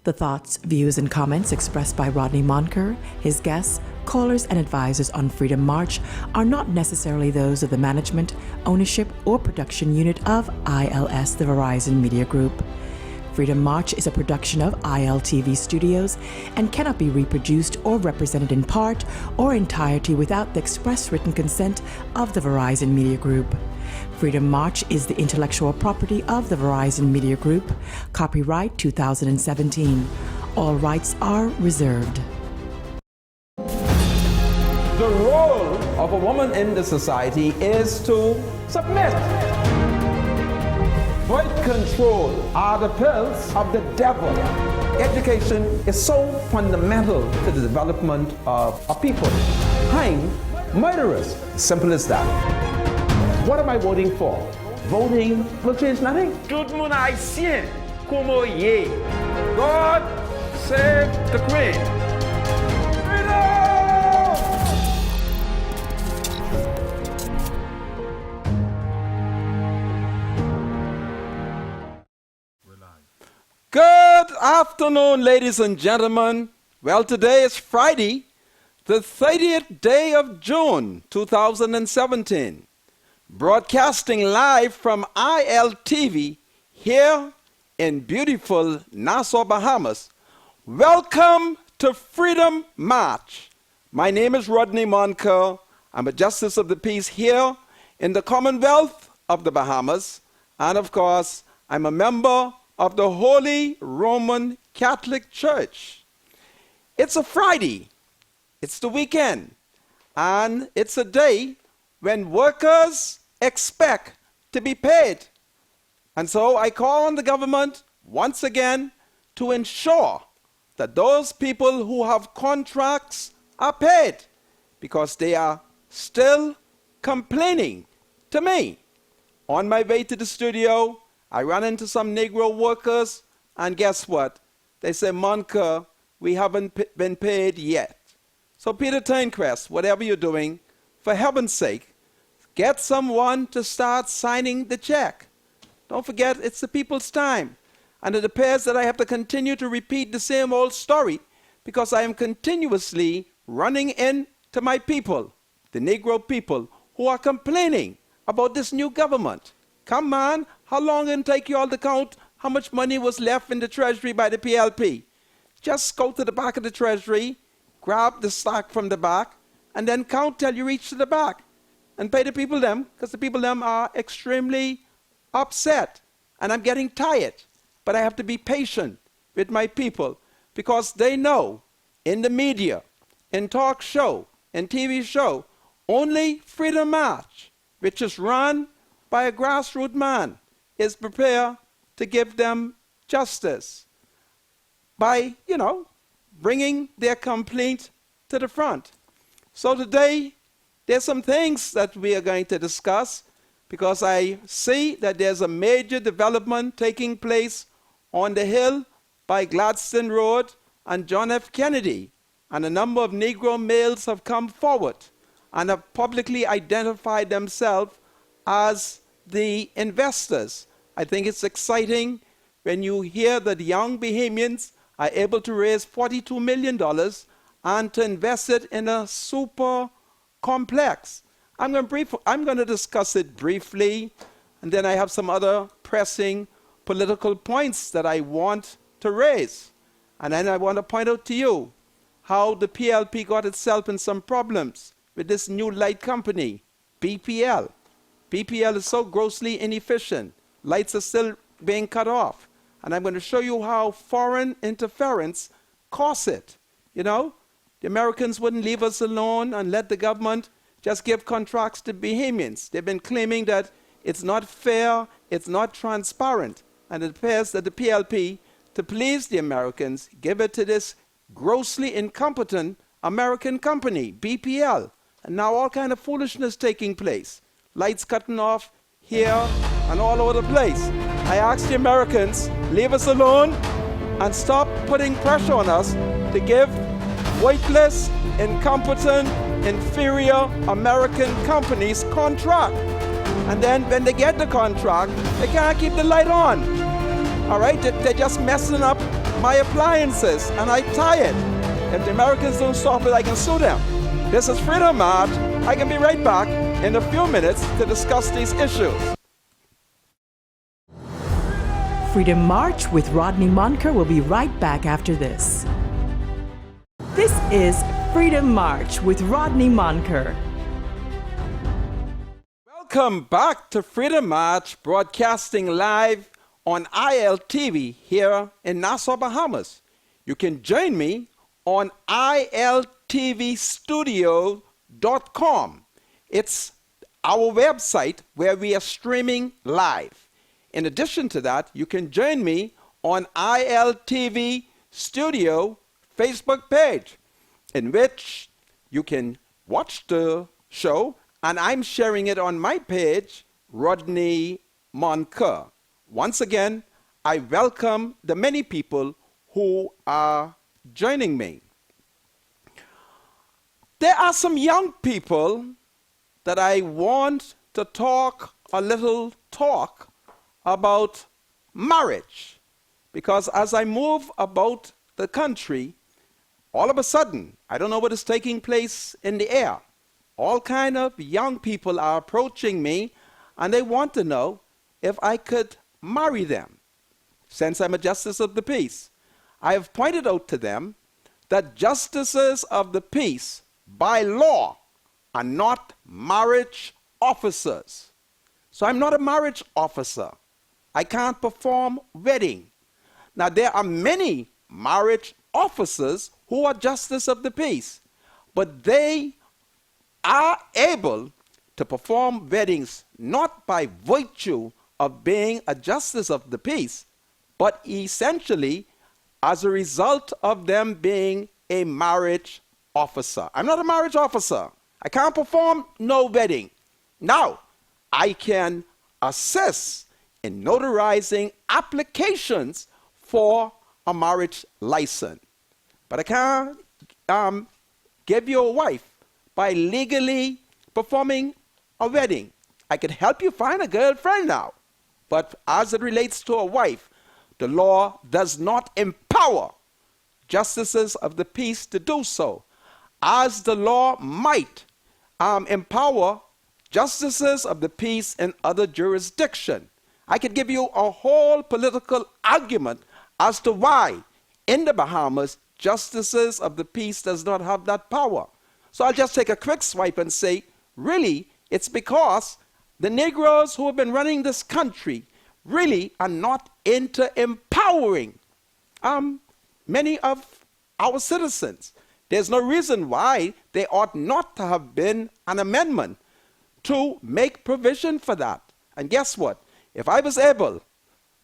The thoughts, views, and comments expressed by Rodney Monker, his guests, callers, and advisors on Freedom March are not necessarily those of the management, ownership, or production unit of ILS, the Verizon Media Group. Freedom March is a production of ILTV Studios and cannot be reproduced or represented in part or entirety without the express written consent of the Verizon Media Group. Freedom March is the intellectual property of the Verizon Media Group. Copyright 2017. All rights are reserved. The role of a woman in the society is to submit. Birth control are the pills of the devil. Education is so fundamental to the development of a people. Hang murderers. Simple as that. What am I voting for? Voting will change nothing. Tout moun haïtien, como ye. God save the Queen. Good afternoon, ladies and gentlemen. Well, today is Friday, the 30th day of June, 2017. Broadcasting live from ILTV here in beautiful Nassau, Bahamas. Welcome to Freedom March. My name is Rodney Monker. I'm a Justice of the Peace here in the Commonwealth of the Bahamas. And of course, I'm a member of the Holy Roman Catholic Church. It's a Friday. It's the weekend. And it's a day when workers expect to be paid. And so I call on the government once again to ensure that those people who have contracts are paid, because they are still complaining to me. On my way to the studio, I ran into some Negro workers, and guess what? They say, Monker, we haven't been paid yet. So Peter Turnquest, whatever you're doing, for heaven's sake, get someone to start signing the check. Don't forget, it's the people's time. And it appears that I have to continue to repeat the same old story because I am continuously running into my people, the Negro people, who are complaining about this new government. Come on, how long did it take you all to count how much money was left in the Treasury by the PLP? Just go to the back of the Treasury, grab the stock from the back, and then count till you reach to the back. And pay the people them, because the people them are extremely upset. And I'm getting tired. But I have to be patient with my people, because they know in the media, in talk show, in TV show, only Freedom March, which is run by a grassroots man, is prepared to give them justice by, bringing their complaint to the front. So today, there's some things that we are going to discuss, because I see that there's a major development taking place on the Hill by Gladstone Road and John F. Kennedy. And a number of Negro males have come forward and have publicly identified themselves as the investors. I think it's exciting when you hear that young Bahamians are able to raise $42 million and to invest it in a super complex. I'm going to discuss it briefly, and then I have some other pressing political points that I want to raise. And then I want to point out to you how the PLP got itself in some problems with this new light company, BPL. BPL is so grossly inefficient. Lights are still being cut off. And I'm going to show you how foreign interference costs it. The Americans wouldn't leave us alone and let the government just give contracts to Bahamians. They've been claiming that it's not fair, it's not transparent. And it appears that the PLP, to please the Americans, give it to this grossly incompetent American company, BPL. And now all kind of foolishness taking place. Lights cutting off here and all over the place. I asked the Americans, leave us alone and stop putting pressure on us to give weightless, incompetent, inferior American companies contract. And then when they get the contract, they can't keep the light on. All right, they're just messing up my appliances and I tie it. If the Americans don't stop it, I can sue them. This is Freedom March. I can be right back in a few minutes to discuss these issues. Freedom March with Rodney Monker will be right back after this. This is Freedom March with Rodney Monker. Welcome back to Freedom March, broadcasting live on ILTV here in Nassau, Bahamas. You can join me on iltvstudio.com. It's our website where we are streaming live. In addition to that, you can join me on ILTV Studio Facebook page, in which you can watch the show, and I'm sharing it on my page, Rodney Monker. Once again, I welcome the many people who are joining me. There are some young people that I want to talk a little talk about marriage, because as I move about the country, all of a sudden, I don't know what is taking place in the air. All kind of young people are approaching me, and they want to know if I could marry them. Since I'm a justice of the peace, I have pointed out to them that justices of the peace, by law, are not marriage officers. So I'm not a marriage officer. I can't perform wedding. Now, there are many marriage officers who are justice of the peace, but they are able to perform weddings not by virtue of being a justice of the peace, but essentially as a result of them being a marriage officer. I'm not a marriage officer. I can't perform no wedding. Now, I can assist in notarizing applications for a marriage license, but I can't give you a wife by legally performing a wedding. I can help you find a girlfriend now, but as it relates to a wife, the law does not empower justices of the peace to do so, as the law might empower justices of the peace in other jurisdictions. I could give you a whole political argument as to why in the Bahamas justices of the peace does not have that power. So I'll just take a quick swipe and say, really, it's because the Negroes who have been running this country really are not into empowering many of our citizens. There's no reason why there ought not to have been an amendment to make provision for that. And guess what? If I was able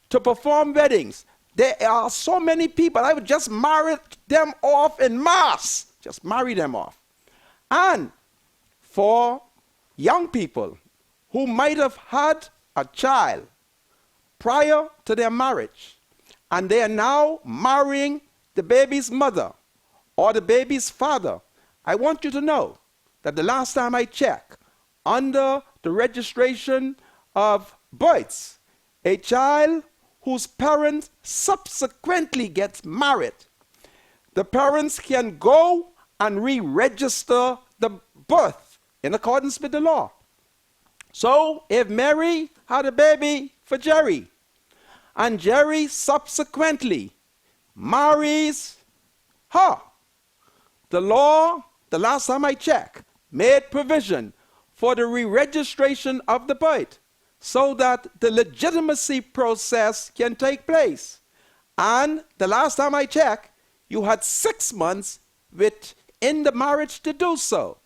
to perform weddings, there are so many people, I would just marry them off en masse. Just marry them off. And for young people who might have had a child prior to their marriage, and they are now marrying the baby's mother or the baby's father, I want you to know that the last time I checked, under the registration of births, a child whose parents subsequently gets married, the parents can go and re-register the birth in accordance with the law. So if Mary had a baby for Jerry, and Jerry subsequently marries her, the law, the last time I checked, made provision for the re-registration of the birth so that the legitimacy process can take place. And the last time I checked, you had 6 months within the marriage to do so.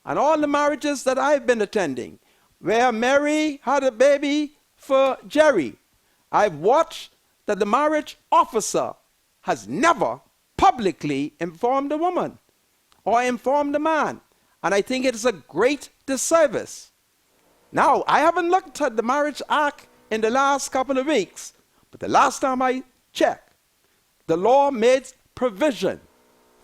And all the marriages that I've been attending, where Mary had a baby for Jerry, I've watched that the marriage officer has never publicly informed the woman or informed the man. And I think it is a great disservice. Now, I haven't looked at the Marriage Act in the last couple of weeks, but the last time I checked, the law made provision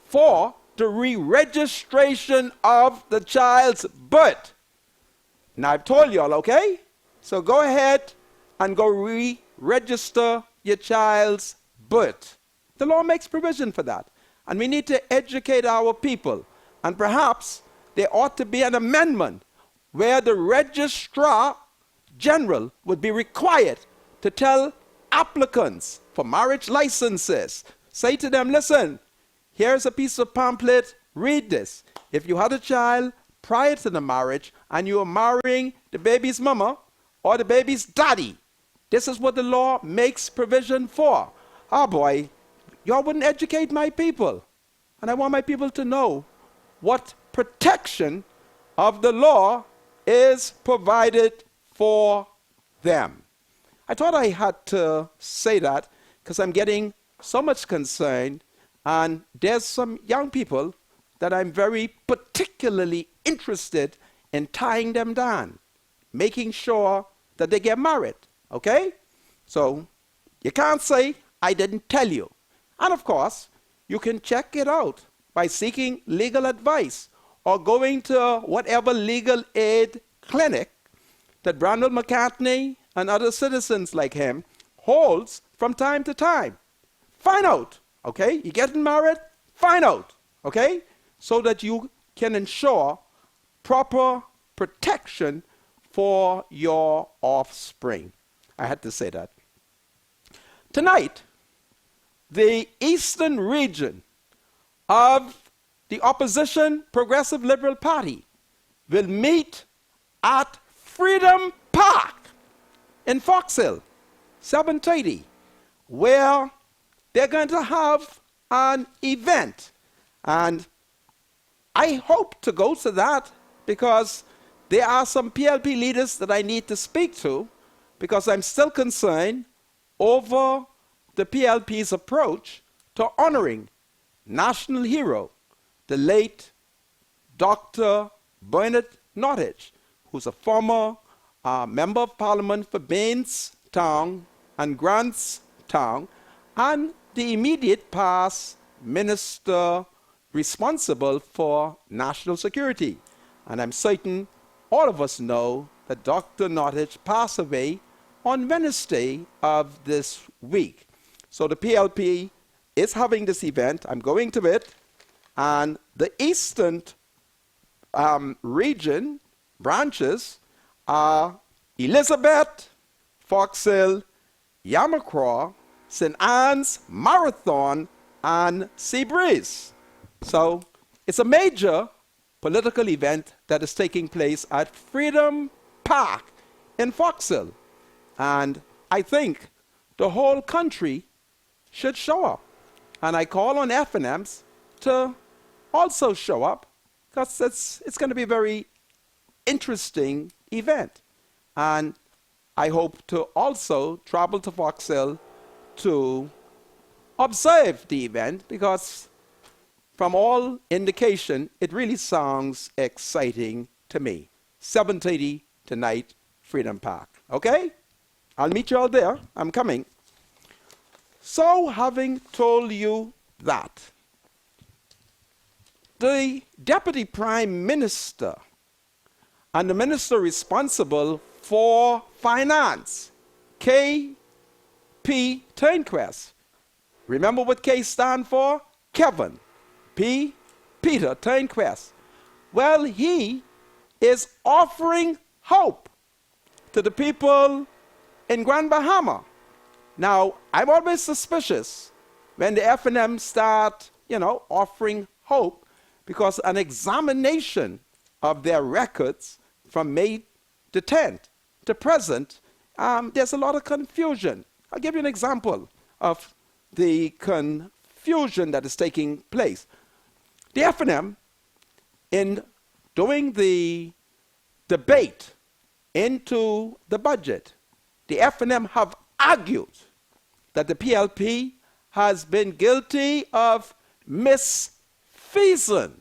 for the re-registration of the child's birth. Now, I've told y'all, okay? So go ahead and go re-register your child's birth. The law makes provision for that. And we need to educate our people. And perhaps there ought to be an amendment where the registrar general would be required to tell applicants for marriage licenses, say to them, listen, here's a piece of pamphlet, read this. If you had a child prior to the marriage and you are marrying the baby's mama or the baby's daddy, this is what the law makes provision for. Oh boy, y'all wouldn't educate my people. And I want my people to know what protection of the law is provided for them. I thought I had to say that because I'm getting so much concern, and there's some young people that I'm very particularly interested in tying them down, making sure that they get married, okay? So you can't say, I didn't tell you. And of course, you can check it out by seeking legal advice or going to whatever legal aid clinic that Brandon McCartney and other citizens like him holds from time to time. Find out, okay? You're getting married? Find out, okay? So that you can ensure proper protection for your offspring. I had to say that. Tonight, the eastern region of the opposition Progressive Liberal Party will meet at Freedom Park in Fox Hill, 7:30, where they're going to have an event. And I hope to go to that because there are some PLP leaders that I need to speak to, because I'm still concerned over the PLP's approach to honoring national hero, the late Dr. Bernard Nottage, who's a former member of parliament for Bainstown and Grantstown, and the immediate past minister responsible for national security. And I'm certain all of us know that Dr. Nottage passed away on Wednesday of this week. So the PLP is having this event. I'm going to it. And the eastern region branches are Elizabeth, Fox Hill, Yamacraw, St. Anne's, Marathon, and Seabreeze. So it's a major political event that is taking place at Freedom Park in Fox Hill. And I think the whole country should show up. And I call on FNMs to also show up, because it's going to be a very interesting event. And I hope to also travel to Fox Hill to observe the event, because from all indication, it really sounds exciting to me. 7:30 tonight, Freedom Park. Okay? I'll meet you all there. I'm coming. So, having told you that, the Deputy Prime Minister and the Minister responsible for Finance, K.P. Turnquest. Remember what K stand for? Kevin. P. Peter Turnquest. Well, he is offering hope to the people in Grand Bahama. Now, I'm always suspicious when the FNM start, offering hope, because an examination of their records from May the 10th to present, there's a lot of confusion. I'll give you an example of the confusion that is taking place. The FNM, in doing the debate into the budget, the FNM have argued that the PLP has been guilty of misfeasance.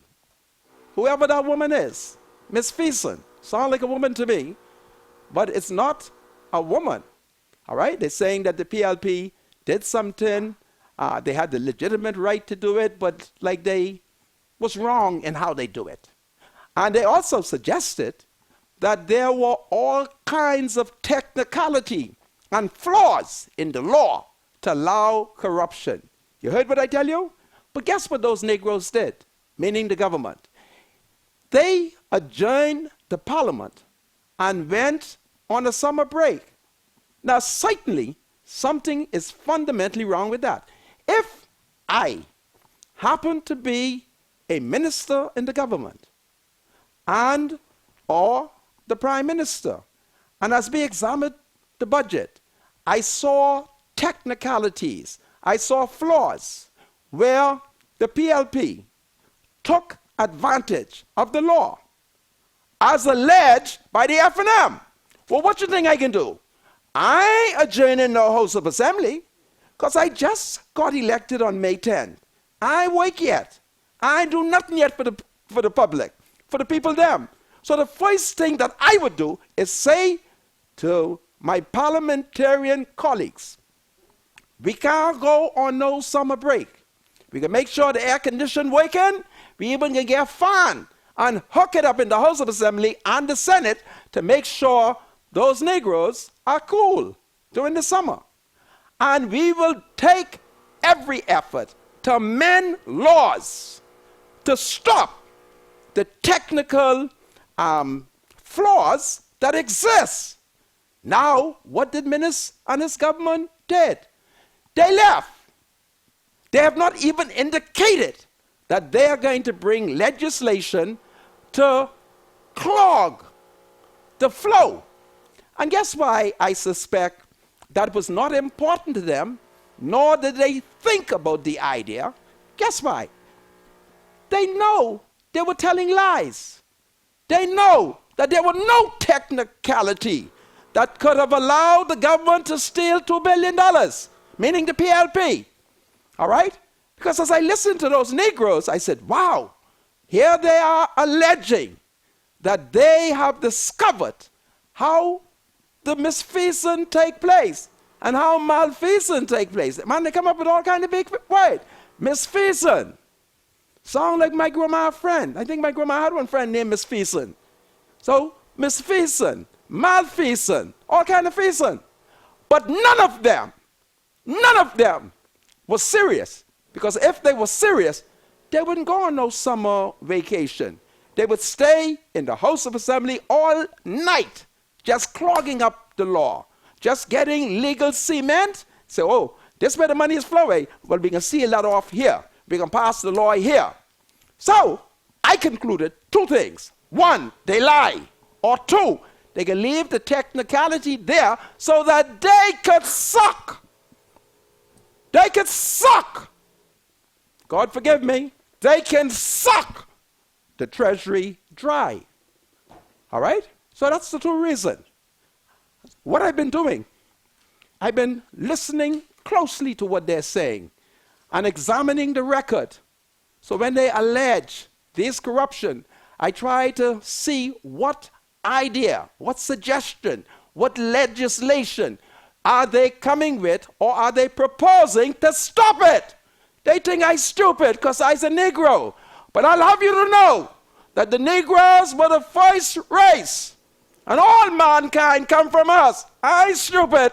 Whoever that woman is, misfeasance. Sound like a woman to me, but it's not a woman. All right? They're saying that the PLP did something. They had the legitimate right to do it, but they was wrong in how they do it. And they also suggested that there were all kinds of technicality and flaws in the law to allow corruption. You heard what I tell you? But guess what those Negroes did, meaning the government? They adjourned the parliament and went on a summer break. Now, certainly, something is fundamentally wrong with that. If I happen to be a minister in the government and or the prime minister, and as we examined the budget, I saw technicalities, I saw flaws where the PLP took advantage of the law as alleged by the F&M. Well, what do you think I can do? I adjourn in the House of Assembly because I just got elected on May 10th. I wake yet. I do nothing yet for the public, for the people them. So the first thing that I would do is say to my parliamentarian colleagues, we can't go on no summer break. We can make sure the air conditioning working. We even can get a fan and hook it up in the House of Assembly and the Senate to make sure those Negroes are cool during the summer. And we will take every effort to amend laws to stop the technical flaws that exist. Now, what did Minnis and his government did? They left. They have not even indicated that they are going to bring legislation to clog the flow. And guess why I suspect that was not important to them, nor did they think about the idea? Guess why? They know they were telling lies. They know that there was no technicality that could have allowed the government to steal $2 billion, meaning the PLP. All right? Because as I listened to those Negroes, I said, wow, here they are alleging that they have discovered how the misfeasance take place and how malfeasance take place. Man, they come up with all kind of big words. Misfeasance. Sound like my grandma's friend. I think my grandma had one friend named Misfeasance. So, misfeasance, malfeasance, all kind of feasance. But none of them was serious. Because if they were serious, they wouldn't go on no summer vacation. They would stay in the House of Assembly all night, just clogging up the law, just getting legal cement. Say, oh, this where the money is flowing. Well, we can seal that off here. We can pass the law here. So, I concluded two things. One, they lie. Or two, they can leave the technicality there so that they could suck. They could suck. God forgive me. They can suck the treasury dry. All right? So that's the true reason. What I've been doing, I've been listening closely to what they're saying and examining the record. So when they allege this corruption, I try to see what idea, what suggestion, what legislation are they coming with, or are they proposing to stop it? They think I'm stupid because I'm a Negro. But I'll have you to know that the Negroes were the first race. And all mankind come from us. I ain't stupid.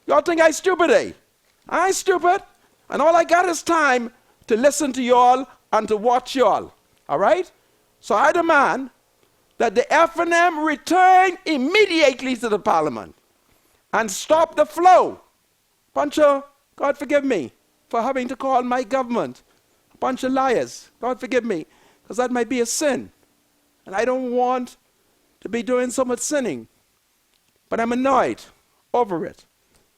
Y'all think I'm stupid, eh? I ain't stupid. And all I got is time to listen to y'all and to watch y'all. All right? So I demand that the F&M return immediately to the parliament and stop the flow. Bunch of, God forgive me for having to call my government a bunch of liars. God forgive me, because that might be a sin. And I don't want to be doing so much sinning. But I'm annoyed over it.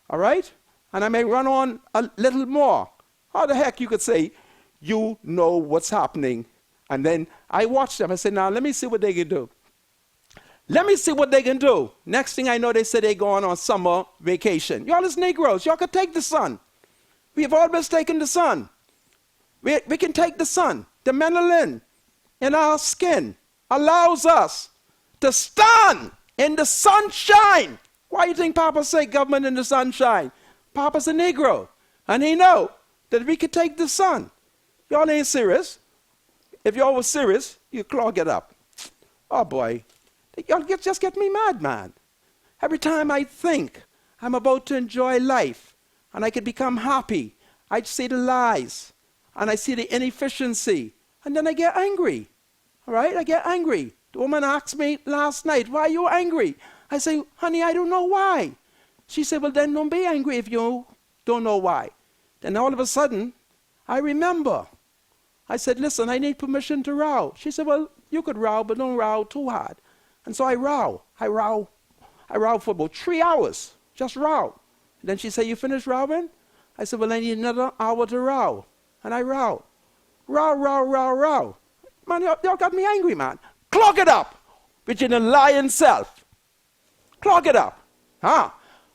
All right? And I may run on a little more. How the heck you could say, you know what's happening. And then I watch them. I say, now let me see what they can do. Let me see what they can do. Next thing I know, they say they're going on summer vacation. Y'all as Negroes, y'all could take the sun. We have always taken the sun. We can take the sun. The melanin in our skin allows us to stand in the sunshine. Why do you think Papa say government in the sunshine? Papa's a Negro. And he know that we could take the sun. Y'all ain't serious. If y'all was serious, you clog it up. Oh boy. Y'all just get me mad, man. Every time I think I'm about to enjoy life and I could become happy I see the lies, and I see the inefficiency, and then I get angry. All right, I get angry. The woman asked me last night, why are you angry? I say, honey, I don't know why. She said, well, then don't be angry if you don't know why. Then all of a sudden, I remember. I said, listen, I need permission to row. She said, well, you could row, but don't row too hard. And so I row for about 3 hours, just row. And then she said, you finished rowing? I said, well, I need another hour to row. And I row. Row. Man, y'all got me angry, man. Clog it up with your lying self. Clog it up. Huh?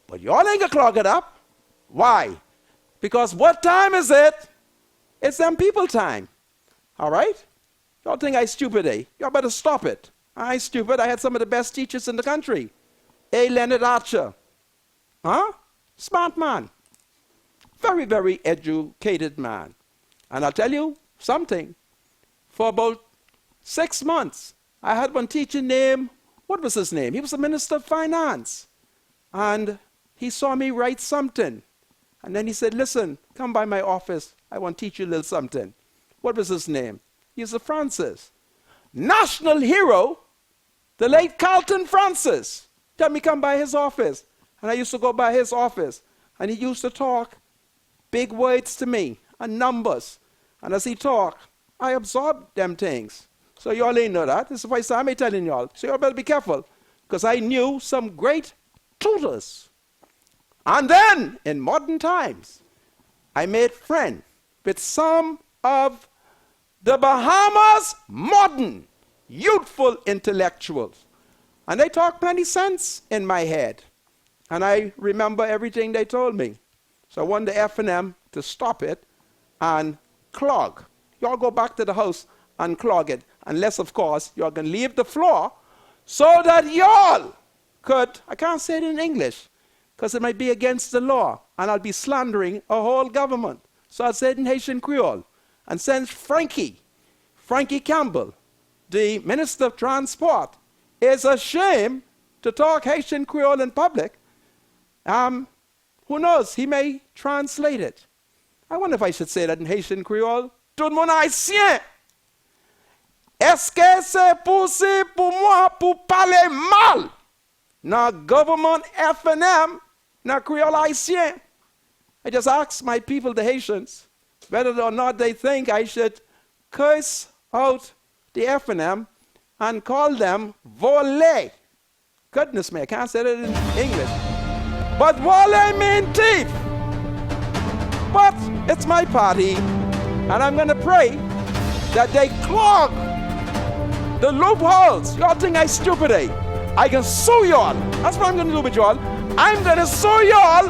But y'all ain't gonna clog it up. Why? Because what time is it? It's them people time. All right? Y'all think I stupid, eh? Y'all better stop it. I ain't stupid. I had some of the best teachers in the country. A. Leonard Archer. Huh? Smart man. Very, very educated man. And I'll tell you something. For about 6 months, I had one teacher named, what was his name? He was the Minister of Finance. And he saw me write something. And then he said, listen, come by my office. I want to teach you a little something. What was his name? He was a Francis. National hero, the late Carlton Francis. Tell me come by his office. And I used to go by his office. And he used to talk big words to me and numbers. And as he talked, I absorbed them things. So y'all ain't know that. This is the first time I'm telling y'all. So y'all better be careful. Because I knew some great tutors. And then, in modern times, I made friends with some of the Bahamas' modern, youthful intellectuals. And they talk plenty sense in my head. And I remember everything they told me. So I wanted the F&M to stop it and clog. Y'all go back to the house and clog it. Unless, of course, you're going to leave the floor so that y'all could, I can't say it in English, because it might be against the law, and I'll be slandering a whole government. So I'll say it in Haitian Creole. And since Frankie Campbell, the Minister of Transport, is ashamed to talk Haitian Creole in public, who knows, he may translate it. I wonder if I should say that in Haitian Creole. Tout le monde haïtien. Est-ce que c'est possible pour moi pour parler mal dans government F&M dans Creole haïtien? I just asked my people, the Haitians, whether or not they think I should curse out the F&M and call them volé. Goodness me, I can't say that in English. But volé means thief. But it's my party, and I'm going to pray that they clog the loopholes. Y'all think I'm stupid, eh? I can sue y'all. That's what I'm going to do with y'all. I'm going to sue y'all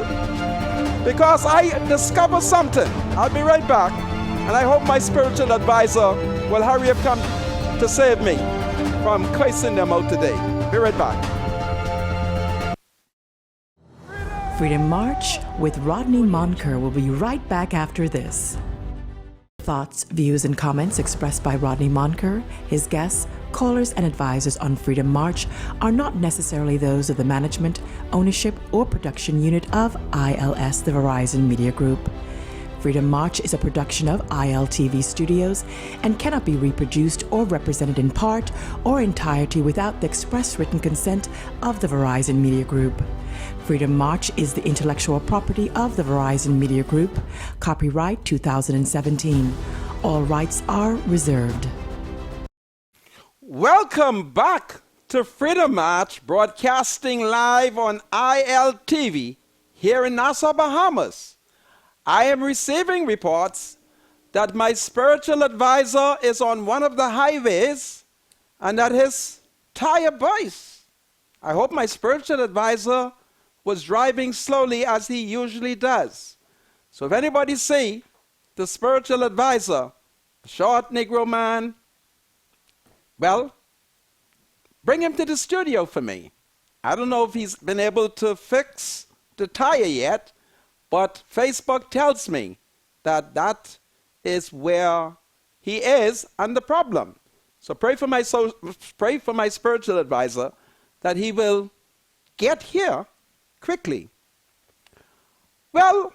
because I discovered something. I'll be right back, and I hope my spiritual advisor will hurry up come to save me from cursing them out today. Be right back. Freedom March with Rodney Monker will be right back after this. Thoughts, views, and comments expressed by Rodney Monker, his guests, callers, and advisors on Freedom March are not necessarily those of the management, ownership, or production unit of ILS, the Verizon Media Group. Freedom March is a production of ILTV Studios and cannot be reproduced or represented in part or entirety without the express written consent of the Verizon Media Group. Freedom March is the intellectual property of the Verizon Media Group. Copyright 2017. All rights are reserved. Welcome back to Freedom March, broadcasting live on ILTV here in Nassau, Bahamas. I am receiving reports that my spiritual advisor is on one of the highways and that his tire burst. I hope my spiritual advisor was driving slowly as he usually does. So if anybody see the spiritual advisor, a short Negro man, well, bring him to the studio for me. I don't know if he's been able to fix the tire yet, but Facebook tells me that that is where he is and the problem. So pray for my spiritual advisor that he will get here quickly. Well,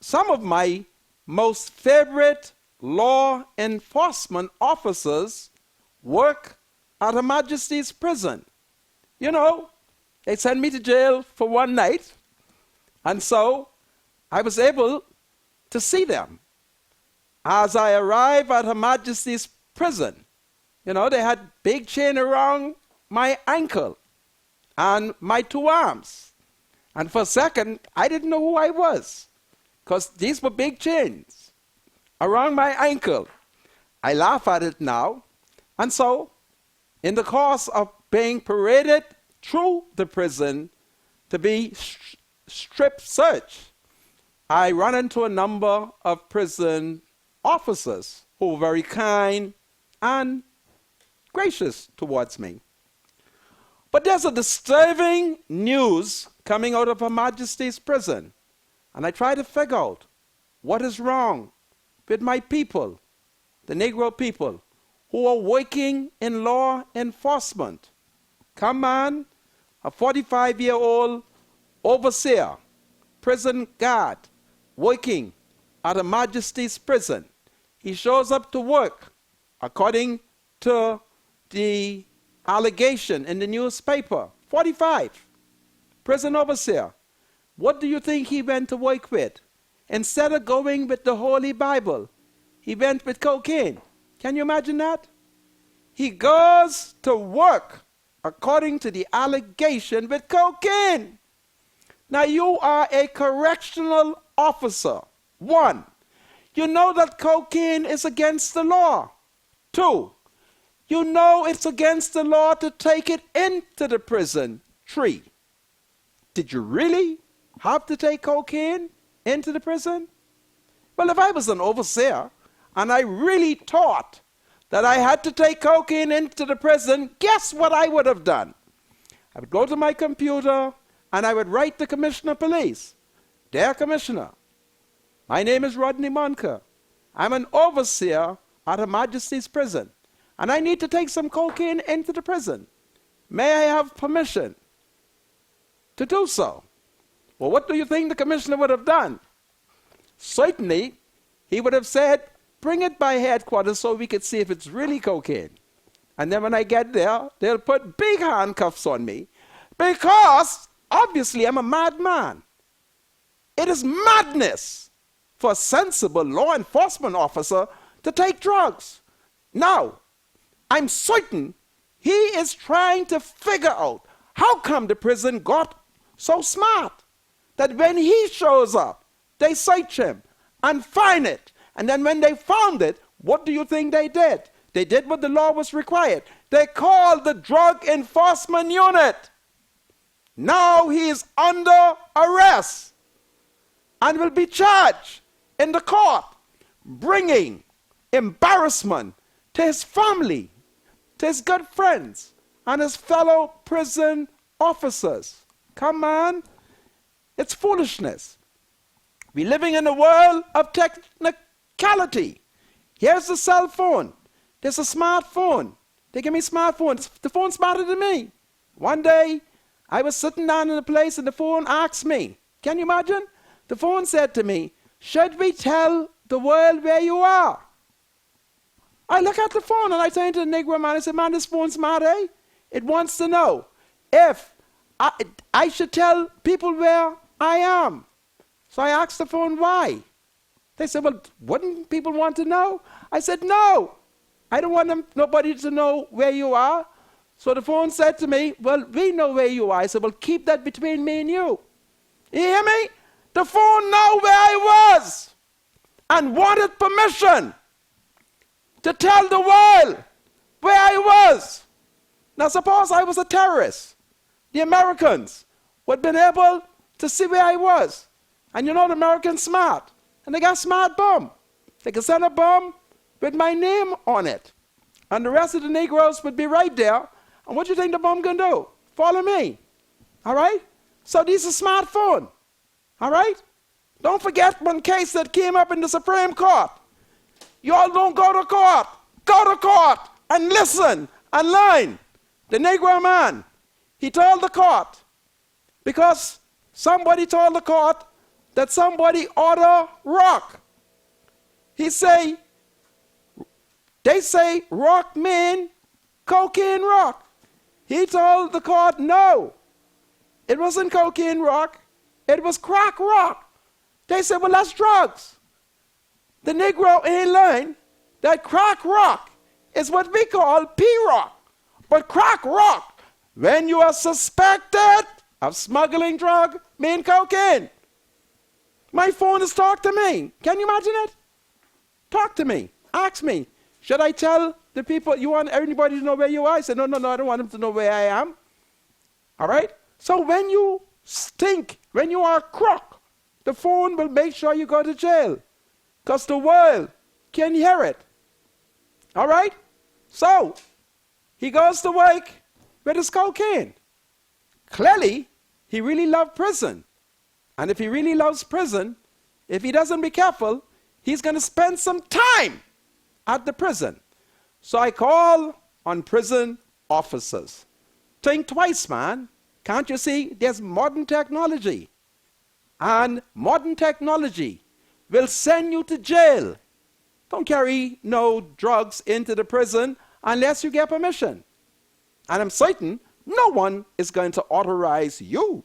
some of my most favorite law enforcement officers work at Her Majesty's prison. You know, they sent me to jail for one night, and so I was able to see them. As I arrived at Her Majesty's prison, you know, they had big chain around my ankle and my two arms. And for a second, I didn't know who I was, because these were big chains around my ankle. I laugh at it now. And so, in the course of being paraded through the prison to be strip searched, I run into a number of prison officers who were very kind and gracious towards me. But there's a disturbing news coming out of Her Majesty's prison, and I try to figure out what is wrong with my people, the Negro people, who are working in law enforcement. Come on, a 45-year-old overseer, prison guard, working at Her Majesty's prison. He shows up to work according to the allegation in the newspaper. 45, prison overseer. What do you think he went to work with? Instead of going with the Holy Bible, he went with cocaine. Can you imagine that? He goes to work according to the allegation with cocaine. Now you are a correctional officer. 1, you know that cocaine is against the law. 2, you know it's against the law to take it into the prison. 3, did you really have to take cocaine into the prison? Well, if I was an overseer and I really thought that I had to take cocaine into the prison, guess what I would have done? I would go to my computer and I would write the Commissioner of Police. Dear Commissioner, my name is Rodney Monker. I'm an overseer at Her Majesty's prison, and I need to take some cocaine into the prison. May I have permission to do so? Well, what do you think the commissioner would have done? Certainly, he would have said, bring it by headquarters so we could see if it's really cocaine. And then when I get there, they'll put big handcuffs on me because, obviously, I'm a madman. It is madness for a sensible law enforcement officer to take drugs. Now, I'm certain he is trying to figure out how come the prison got so smart that when he shows up, they search him and find it. And then when they found it, what do you think they did? They did what the law was required. They called the Drug Enforcement Unit. Now he is under arrest and will be charged in the court, bringing embarrassment to his family, to his good friends, and his fellow prison officers. Come on, it's foolishness. We're living in a world of technicality. Here's the cell phone. There's a smartphone. They give me smartphones. The phone's smarter than me. One day, I was sitting down in a place and the phone asked me, can you imagine? The phone said to me, should we tell the world where you are? I look at the phone and I turn to the Negro man and say, man, this phone's smart, eh? It wants to know if I should tell people where I am. So I asked the phone why. They said, well, wouldn't people want to know? I said, no, I don't want nobody to know where you are. So the phone said to me, well, we know where you are. I said, well, keep that between me and you. You hear me? The phone knew where I was and wanted permission to tell the world where I was. Now suppose I was a terrorist. The Americans would have been able to see where I was. And you know the Americans smart. And they got a smart bomb. They could send a bomb with my name on it. And the rest of the Negroes would be right there. And what do you think the bomb can do? Follow me. All right? So these are smartphones. All right? Don't forget one case that came up in the Supreme Court. You all don't go to court. Go to court and listen and learn. The Negro man, he told the court, because somebody told the court that somebody order rock. They say rock mean cocaine rock. He told the court, no, it wasn't cocaine rock, it was crack rock. They said, well, that's drugs. The Negro ain't learned that crack rock is what we call P-rock. But crack rock, when you are suspected of smuggling drug, mean cocaine. My phone has talked to me. Can you imagine it? Talk to me. Ask me. Should I tell the people, you want everybody to know where you are? I said, no, I don't want them to know where I am. All right? So when you stink, when you are a crook, the phone will make sure you go to jail. Because the world can hear it. All right? So, he goes to work with his cocaine. Clearly, he really loved prison. And if he really loves prison, if he doesn't be careful, he's going to spend some time at the prison. So I call on prison officers. Think twice, man. Can't you see? There's modern technology. And modern technology will send you to jail. Don't carry no drugs into the prison unless you get permission. And I'm certain no one is going to authorize you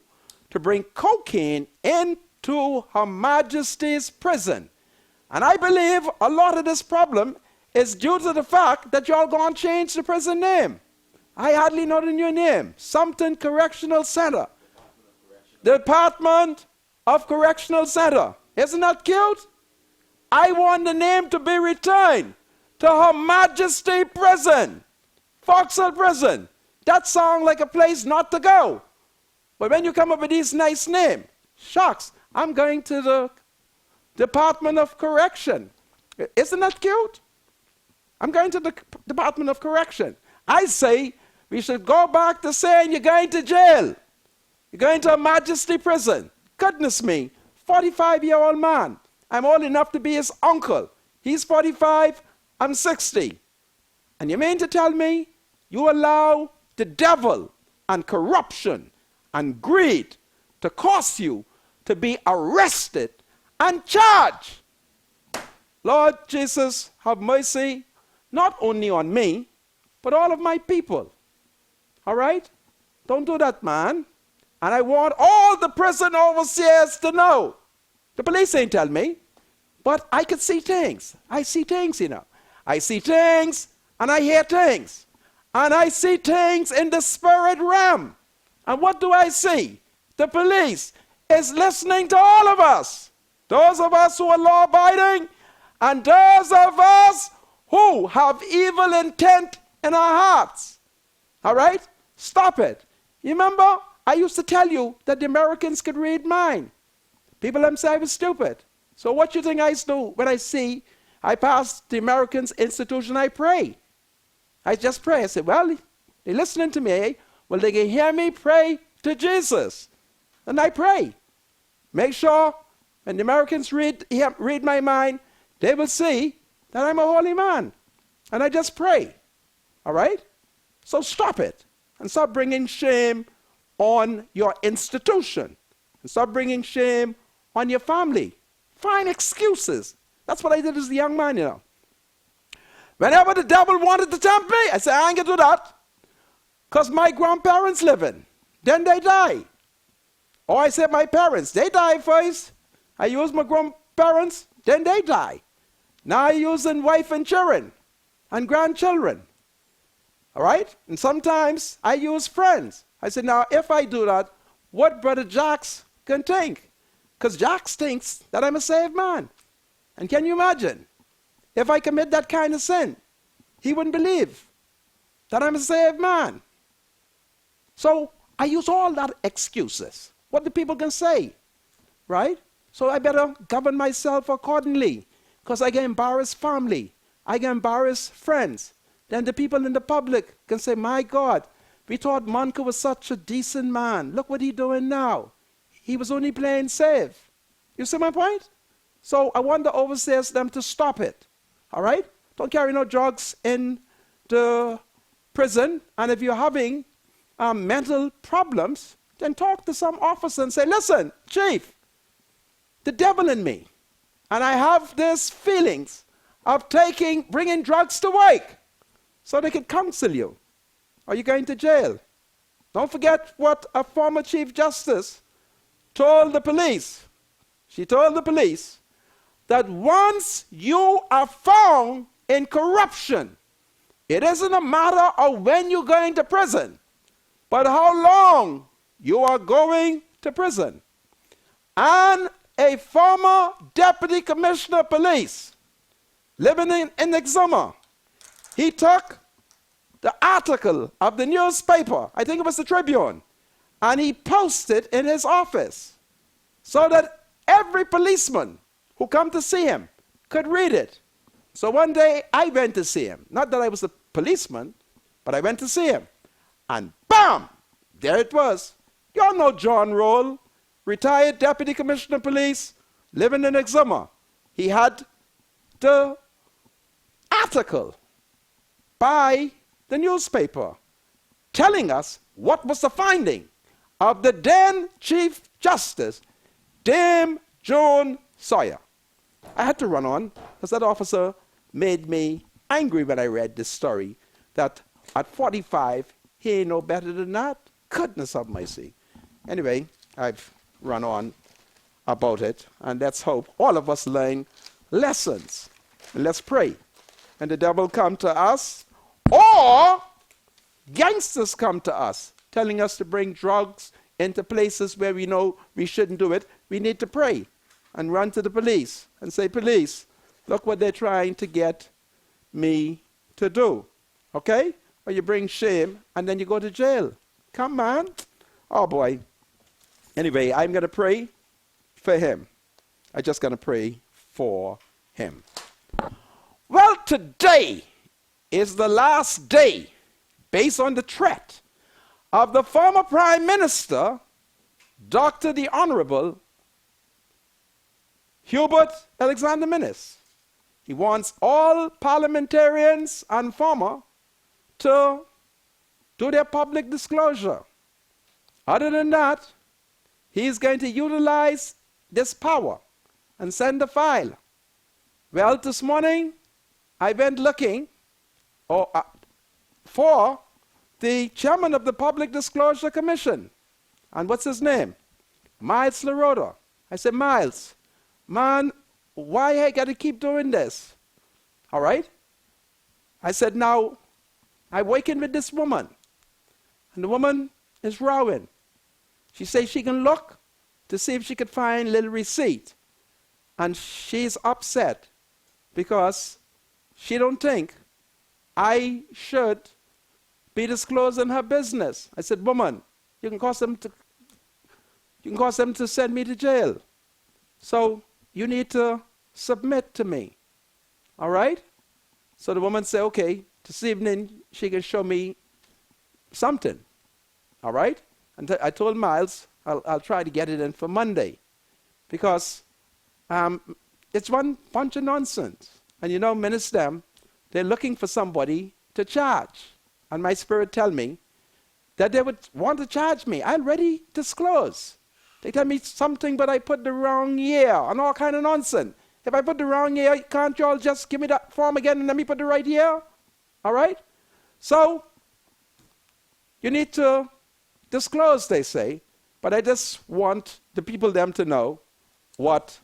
to bring cocaine into Her Majesty's prison. And I believe a lot of this problem is due to the fact that y'all gonna change the prison name. I hardly know the new name. Something Correctional Center. Department of Correctional Center. Isn't that cute? I want the name to be returned to Her Majesty Prison. Foxhole Prison. That sounds like a place not to go. But when you come up with these nice names, shucks, I'm going to the Department of Correction. Isn't that cute? I'm going to the Department of Correction. I say we should go back to saying you're going to jail. You're going to Her Majesty Prison. Goodness me, 45-year-old man. I'm old enough to be his uncle. He's 45, I'm 60. And you mean to tell me you allow the devil and corruption and greed to cause you to be arrested and charged? Lord Jesus, have mercy, not only on me, but all of my people. All right? Don't do that, man. And I want all the prison overseers to know. The police ain't tell me, but I could see things. I see things, you know. I see things and I hear things. And I see things in the spirit realm. And what do I see? The police is listening to all of us. Those of us who are law-abiding and those of us who have evil intent in our hearts. All right? Stop it. You remember, I used to tell you that the Americans could read mind. People themselves are stupid. So what do you think I do when I pass the Americans institution, I pray. I just pray. I say, well, they're listening to me. Well, they can hear me pray to Jesus. And I pray. Make sure when the Americans read my mind, they will see that I'm a holy man. And I just pray. All right? So stop it. And stop bringing shame on your institution. And stop bringing shame on your family. Find excuses. That's what I did as a young man, you know. Whenever the devil wanted to tempt me, I said, I ain't gonna do that. Because my grandparents living. Then they die. Or I said, my parents, they die first. I use my grandparents, then they die. Now I using wife and children and grandchildren. All right? And sometimes I use friends. I said, now if I do that, what Brother Jacks can think? Because Jacks thinks that I'm a saved man. And can you imagine? If I commit that kind of sin, he wouldn't believe that I'm a saved man. So I use all that excuses. What the people can say, right? So I better govern myself accordingly, because I can embarrass family. I can embarrass friends. Then the people in the public can say, my God, we thought Monka was such a decent man. Look what he's doing now. He was only playing safe. You see my point? So I want the overseers them to stop it. All right? Don't carry no drugs in the prison. And if you're having mental problems, then talk to some officer and say, listen, chief, the devil in me. And I have this feelings of bringing drugs to work so they could counsel you. Are you going to jail? Don't forget what a former Chief Justice told the police. She told the police that once you are found in corruption, it isn't a matter of when you're going to prison, but how long you are going to prison. And a former deputy commissioner of police living in Exuma, he took the article of the newspaper, I think it was the Tribune, and he posted in his office so that every policeman who come to see him could read it. So one day I went to see him. Not that I was a policeman, but I went to see him. And bam! There it was. You all know John Roll, retired deputy commissioner of police, living in Exuma. He had the article by the newspaper telling us what was the finding of the then Chief Justice, Dame Joan Sawyer. I had to run on because that officer made me angry when I read this story that at 45, he ain't no better than that. Goodness of mercy. Anyway, I've run on about it, and let's hope all of us learn lessons. And let's pray. And the devil come to us, or gangsters come to us, telling us to bring drugs into places where we know we shouldn't do it. We need to pray and run to the police and say, police, look what they're trying to get me to do. Okay? Or you bring shame and then you go to jail. Come on. Oh boy. Anyway, I'm going to pray for him. I'm just going to pray for him. Well, today is the last day, based on the threat of the former Prime Minister, Dr. the Honorable Hubert Alexander Minnis. He wants all parliamentarians and former to do their public disclosure. Other than that, he's going to utilize this power and send a file. Well, this morning, I went looking for the chairman of the Public Disclosure Commission. And what's his name? Miles LaRota. I said, Miles, man, why I got to keep doing this? All right? I said, now, I'm working with this woman. And the woman is rowing. She says she can look to see if she could find a little receipt. And she's upset because she don't think I should be disclosing her business. I said, woman, you can cause them to send me to jail. So you need to submit to me. All right? So the woman said, okay, this evening she can show me something. All right? And I told Miles I'll try to get it in for Monday. Because it's one bunch of nonsense. And you know, minister, they're looking for somebody to charge. And my spirit tell me that they would want to charge me. I already disclose. They tell me something, but I put the wrong year and all kind of nonsense. If I put the wrong year, can't you all just give me that form again and let me put the right year? All right? So, you need to disclose, they say. But I just want the people them to know what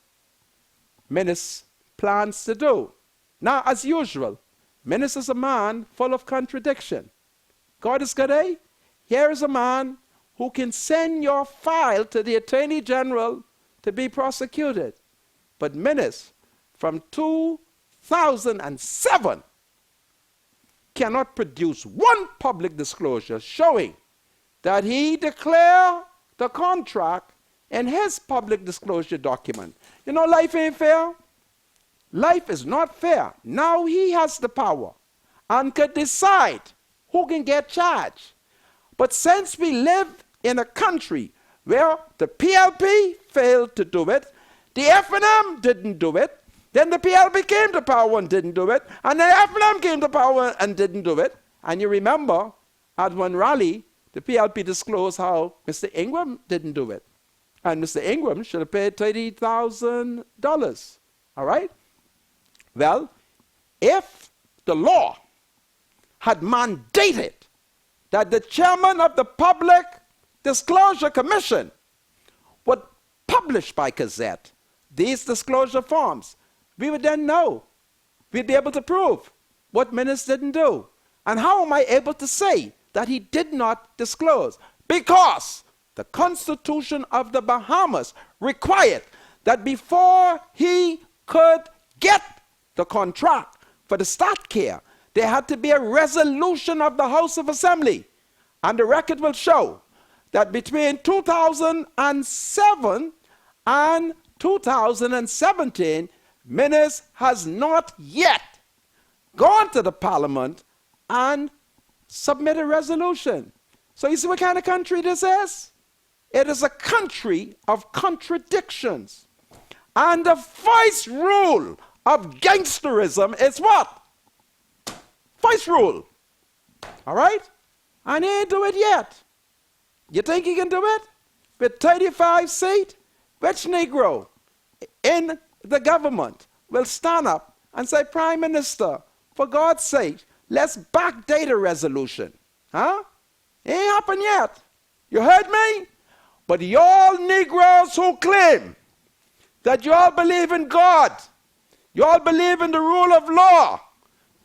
Minnis plans to do. Now, as usual, Minnis is a man full of contradiction. God is good, eh? Here is a man who can send your file to the Attorney General to be prosecuted. But Minnis, from 2007, cannot produce one public disclosure showing that he declared the contract in his public disclosure document. You know, life ain't fair. Life is not fair. Now he has the power and could decide who can get charged. But since we live in a country where the PLP failed to do it, the FNM didn't do it, then the PLP came to power and didn't do it, and the FNM came to power and didn't do it. And you remember at one rally, the PLP disclosed how Mr. Ingram didn't do it. And Mr. Ingram should have paid $30,000. All right? Well, if the law had mandated that the chairman of the Public Disclosure Commission would publish by Gazette these disclosure forms, we would then know. We'd be able to prove what Minnis didn't do. And how am I able to say that he did not disclose? Because the Constitution of the Bahamas required that before he could get the contract for the start care, there had to be a resolution of the House of Assembly. And the record will show that between 2007 and 2017, Minnis has not yet gone to the Parliament and submit a resolution. So you see what kind of country this is? It is a country of contradictions. And the vice rule of gangsterism is what? Vice rule. All right? And he ain't do it yet. You think he can do it? With 35 seats, which Negro in the government will stand up and say, Prime Minister, for God's sake, let's backdate a resolution. Huh? It ain't happened yet. You heard me? But y'all Negroes who claim that y'all believe in God, y'all believe in the rule of law,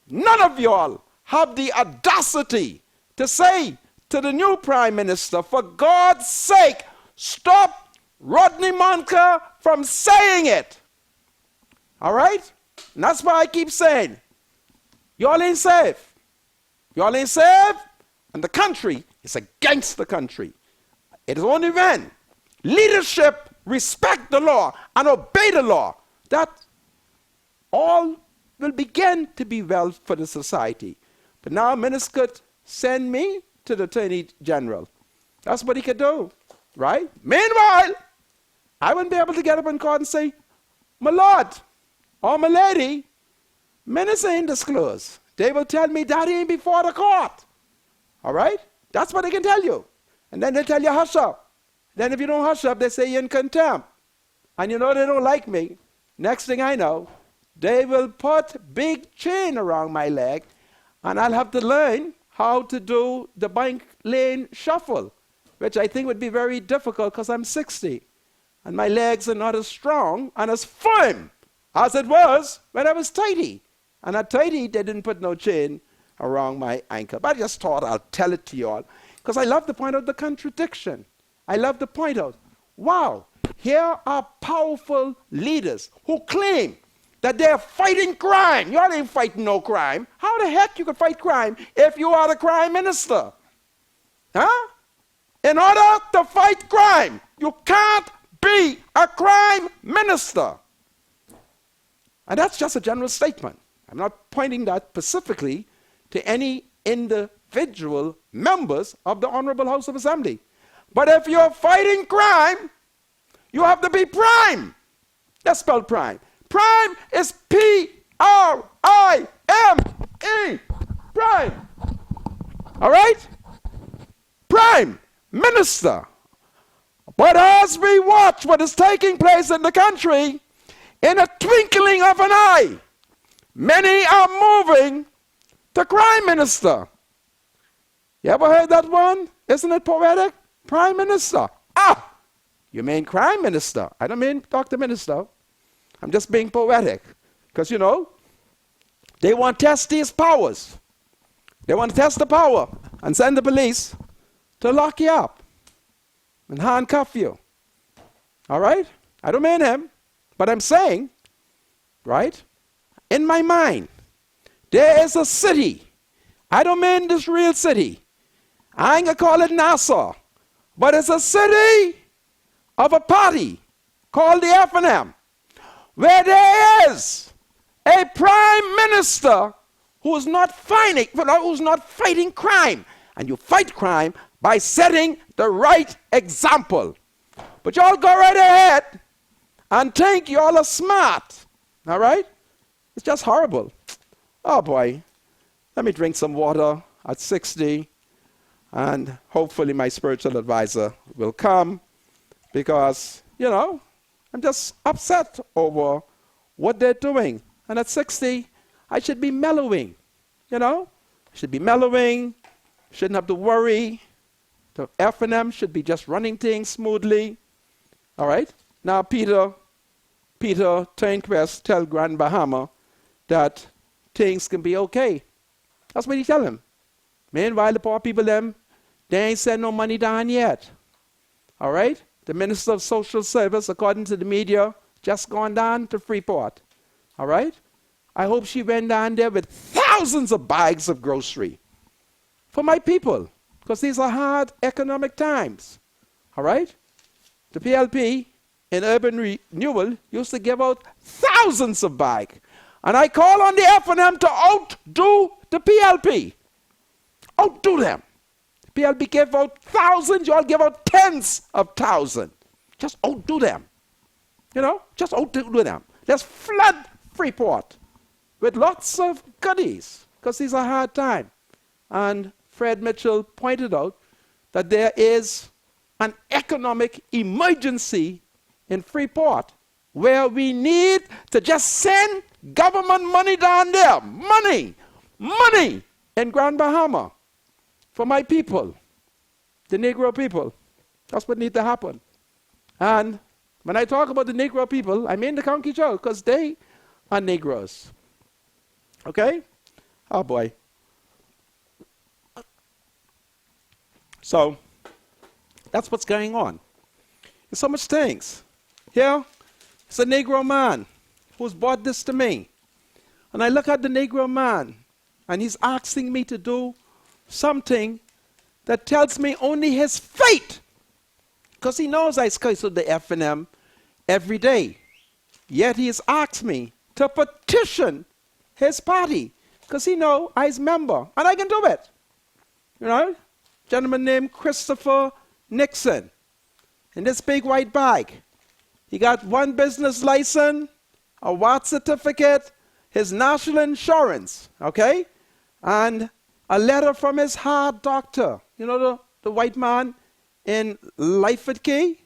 none of y'all have the audacity to say to the new Prime Minister, for God's sake, stop Rodney Monker from saying it. All right? And that's why I keep saying, y'all ain't safe. Y'all ain't safe, and the country is a gangster country. It is only when leadership respect the law and obey the law that all will begin to be well for the society. But now Minnis could send me to the Attorney General. That's what he could do, right? Meanwhile, I wouldn't be able to get up in court and say, my lord or my lady, Minnis ain't disclosed. They will tell me that ain't before the court. All right? That's what they can tell you. And then they tell you hush up. Then if you don't hush up, they say you're in contempt. And you know they don't like me. Next thing I know, they will put big chain around my leg, and I'll have to learn how to do the bank lane shuffle, which I think would be very difficult because I'm 60. And my legs are not as strong and as firm as it was when I was tidy. And at tidy, they didn't put no chain around my ankle. But I just thought I'll tell it to you all because I love to point out the contradiction. I love to point out, wow, here are powerful leaders who claim that they're fighting crime. Y'all ain't fighting no crime. How the heck you could fight crime if you are the crime minister? Huh? In order to fight crime, you can't be a crime minister. And that's just a general statement. I'm not pointing that specifically to any individual members of the Honorable House of Assembly. But if you're fighting crime, you have to be prime. That's spelled prime. Prime is P-R-I-M-E. Prime. All right? Prime Minister. But as we watch what is taking place in the country, in a twinkling of an eye, many are moving to Crime Minister. You ever heard that one? Isn't it poetic? Prime Minister. Ah! You mean Crime Minister. I don't mean Dr. Minister. I'm just being poetic. Because, you know, they want to test these powers. They want to test the power and send the police to lock you up and handcuff you. All right? I don't mean him. But I'm saying, right, in my mind, there is a city. I don't mean this real city. I ain't going to call it Nassau. But it's a city of a party called the F&M, where there is a prime minister who's not fighting crime. And you fight crime by setting the right example. But y'all go right ahead and think y'all are smart. All right? It's just horrible. Oh boy. Let me drink some water at 60. And hopefully my spiritual advisor will come because, you know, I'm just upset over what they're doing. And at 60, I should be mellowing, you know? I should be mellowing, shouldn't have to worry. The F&M should be just running things smoothly. All right? Now, Peter Turnquest tell Grand Bahama that things can be okay. That's what he tell him. Meanwhile, the poor people, they ain't sent no money down yet. All right? The Minister of Social Service, according to the media, just gone down to Freeport. All right? I hope she went down there with thousands of bags of grocery for my people, because these are hard economic times. All right? The PLP in urban renewal used to give out thousands of bags. And I call on the F&M to outdo the PLP. Outdo them. The PLP gave out thousands, you all give out tens of thousands. Just outdo them. You know, just outdo them. Let's flood Freeport with lots of goodies, because these are hard times. And Fred Mitchell pointed out that there is an economic emergency in Freeport where we need to just send government money down there. Money in Grand Bahama for my people, the Negro people. That's what needs to happen. And when I talk about the Negro people, I mean the County Joe, because they are Negroes. Okay? Oh boy. So, that's what's going on. There's so much things. Here, it's a Negro man who's brought this to me. And I look at the Negro man, and he's asking me to do something that tells me only his fate. Because he knows I scuffle with the F&M every day. Yet he has asked me to petition his party, because he knows I'm his member, and I can do it. You know? Gentleman named Christopher Nixon, in this big white bag. He got one business license, a WAT certificate, his national insurance, okay? And a letter from his heart doctor. You know the white man in Lyford Key?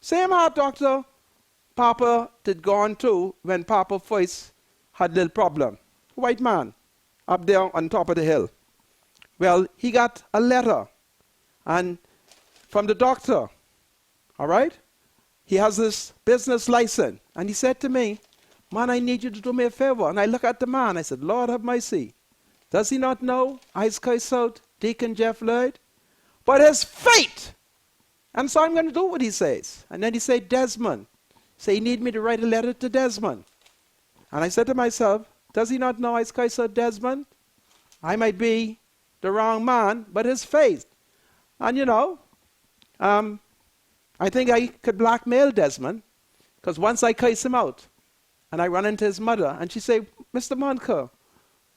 Same heart doctor Papa did gone to when Papa first had a little problem. White man up there on top of the hill. Well, he got a letter and from the doctor, all right? He has this business license. And he said to me, man, I need you to do me a favor. And I look at the man. I said, Lord have mercy. Does he not know I curse out Deacon Jeff Lloyd? But his fate. And so I'm going to do what he says. And then he said, Desmond. Say, he need me to write a letter to Desmond. And I said to myself, does he not know I curse out Desmond? I might be the wrong man, but his faith. And you know, I think I could blackmail Desmond, because once I curse him out, and I run into his mother, and she say, Mr. Monker,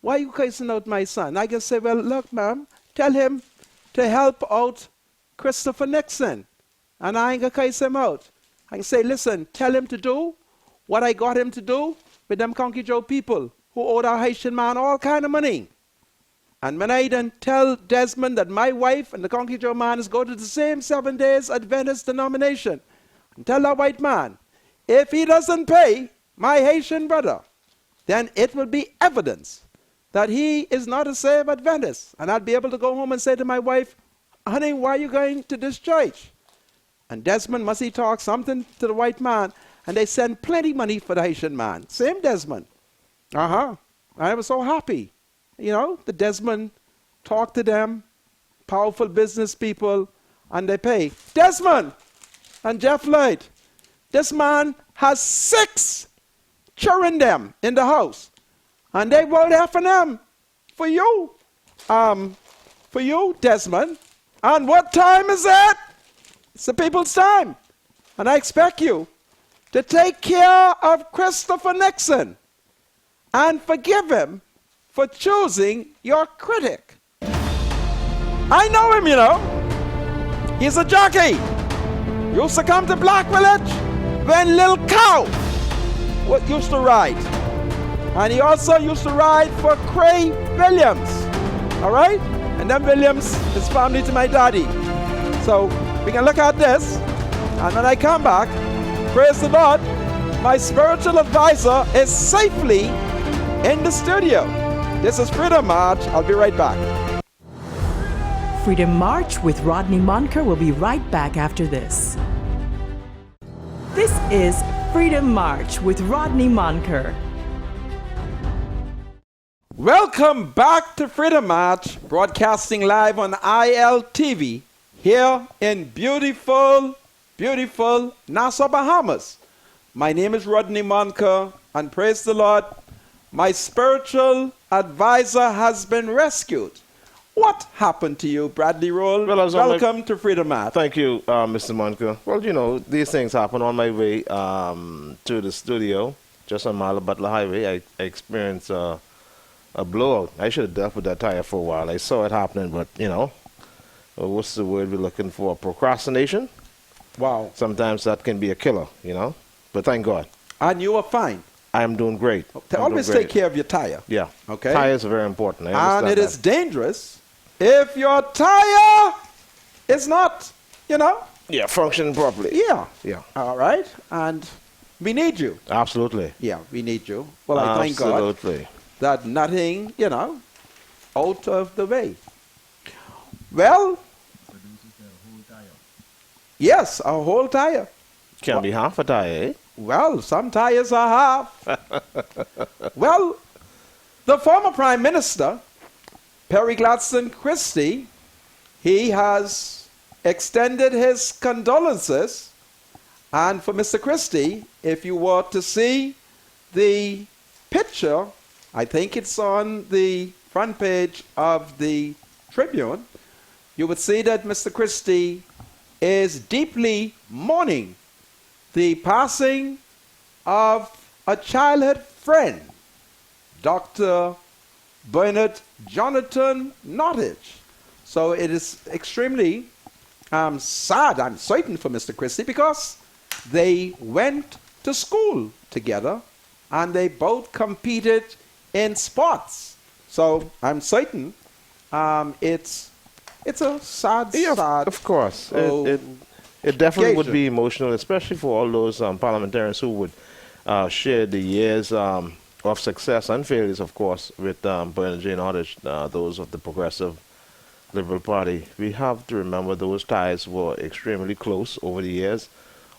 why are you cursing out my son? I can say, well, look, ma'am, tell him to help out Christopher Nixon, and I ain't gonna curse him out. I can say, listen, tell him to do what I got him to do with them Conky Joe people who owed our Haitian man all kind of money. And when I then tell Desmond that my wife and the Conky Joe man is going to the same 7 days Adventist denomination, and tell that white man, if he doesn't pay my Haitian brother, then it will be evidence that he is not a saved Adventist. And I'll be able to go home and say to my wife, honey, why are you going to this church? And Desmond must he talk something to the white man, and they send plenty money for the Haitian man. Same Desmond. I was so happy. You know, the Desmond talked to them, powerful business people, and they pay. Desmond and Jeff Lloyd, this man has 6 children them in the house, and they wrote F&M for you, Desmond. And what time is it? It's the people's time, and I expect you to take care of Christopher Nixon and forgive him for choosing your critic. I know him, you know. He's a jockey. Used to come to Black Village when Lil Cow used to ride. And he also used to ride for Cray Williams. All right? And then Williams is family to my daddy. So we can look at this And when I come back, praise the Lord, my spiritual advisor is safely in the studio. This is Freedom March. I'll be right back. Freedom March with Rodney Monker will be right back after this. This is Freedom March with Rodney Monker. Welcome back to Freedom March, broadcasting live on ILTV here in beautiful Nassau, Bahamas. My name is Rodney Monker, and praise the Lord, my spiritual advisor has been rescued. What happened to you, Bradley Roll? Well, welcome to Freedom March. Thank you, Mr. Monker. Well, you know, these things happen on my way to the studio, just on Marla Butler Highway. I experienced a blowout. I should have dealt with that tire for a while. I saw it happening, but, you know, what's the word we're looking for? Procrastination? Wow. Sometimes that can be a killer, you know, but thank God. And you were fine. I'm doing great. Always take care of your tire. Yeah. Okay. Tires are very important. I And understand it that. is dangerous if your tire is not, you know. Yeah, functioning properly. Yeah. Yeah. All right. And we need you. Absolutely. Yeah, we need you. Well, I thank God Absolutely. that nothing, you know, out of the way. Well, yes, a whole tire. Can be half a tire, eh? Well, some tires are half. Well, the former Prime Minister, Perry Gladstone Christie, he has extended his condolences. And for Mr. Christie, if you were to see the picture, I think it's on the front page of the Tribune, you would see that Mr. Christie is deeply mourning the passing of a childhood friend, Dr. Bernard Jonathan Nottage. So it is extremely sad, I'm certain, for Mr. Christie, because they went to school together and they both competed in sports. So I'm certain it's a sad, Yeah, sad. of course. Oh, It definitely would occasion. be emotional, especially for all those parliamentarians who would share the years of success and failures, of course, with Bernard J. Nottage, those of the Progressive Liberal Party. We have to remember those ties were extremely close over the years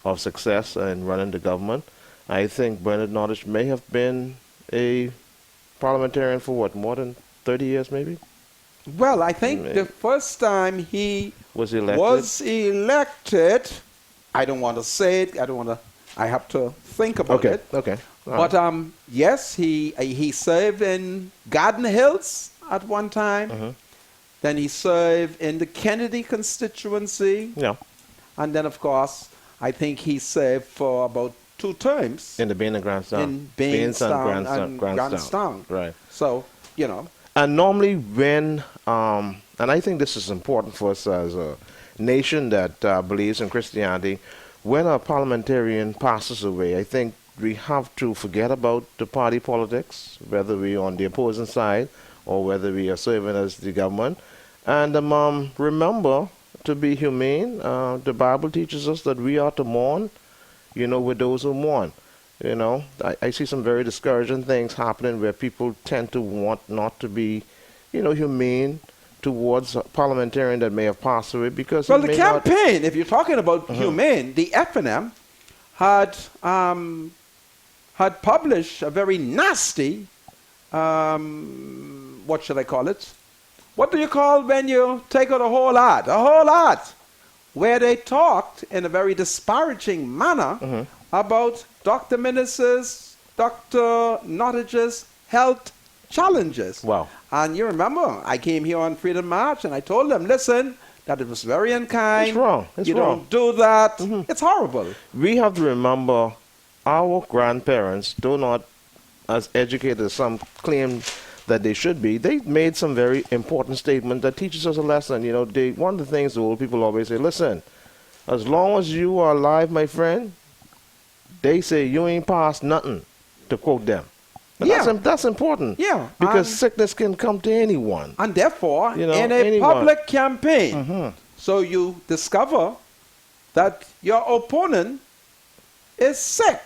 of success in running the government. I think Bernard Nottage may have been a parliamentarian for what, more than 30 years maybe? Well, I think the first time he Was elected? was elected, I don't want to say it. I have to think about Okay, it. okay. All But right. yes, he served in Garden Hills at one time. Mm-hmm. Then he served in the Kennedy constituency. Yeah, And then, of course, I think he served for about 2 terms in the Bain and Grandstown. in Bainstown and Grandstown. Grandstown. Right. So, you know. And normally when, and I think this is important for us as a nation that believes in Christianity, when a parliamentarian passes away, I think we have to forget about the party politics, whether we're on the opposing side or whether we are serving as the government. And remember to be humane. The Bible teaches us that we are to mourn, you know, with those who mourn. You know, I see some very discouraging things happening where people tend to want not to be, you know, humane towards a parliamentarian that may have passed away because Well, he the may not- campaign, if you're talking about humane, the FNM had published a very nasty, what should I call it? What do you call when you take out a whole ad? A whole ad, where they talked in a very disparaging manner about Dr. Minnis's, Dr. Nottage's health challenges. Wow. And you remember, I came here on Freedom March and I told them, listen, that it was very unkind. It's wrong. It's you wrong. don't do that. It's horrible. We have to remember our grandparents, though not as educated as some claim that they should be, they made some very important statements that teaches us a lesson. You know, one of the things the old people always say, listen, as long as you are alive, my friend, they say you ain't past nothing, to quote them. And Yeah. that's important. Yeah, Because and- sickness can come to anyone. And therefore, You know, in a anyone. public campaign, so you discover that your opponent is sick,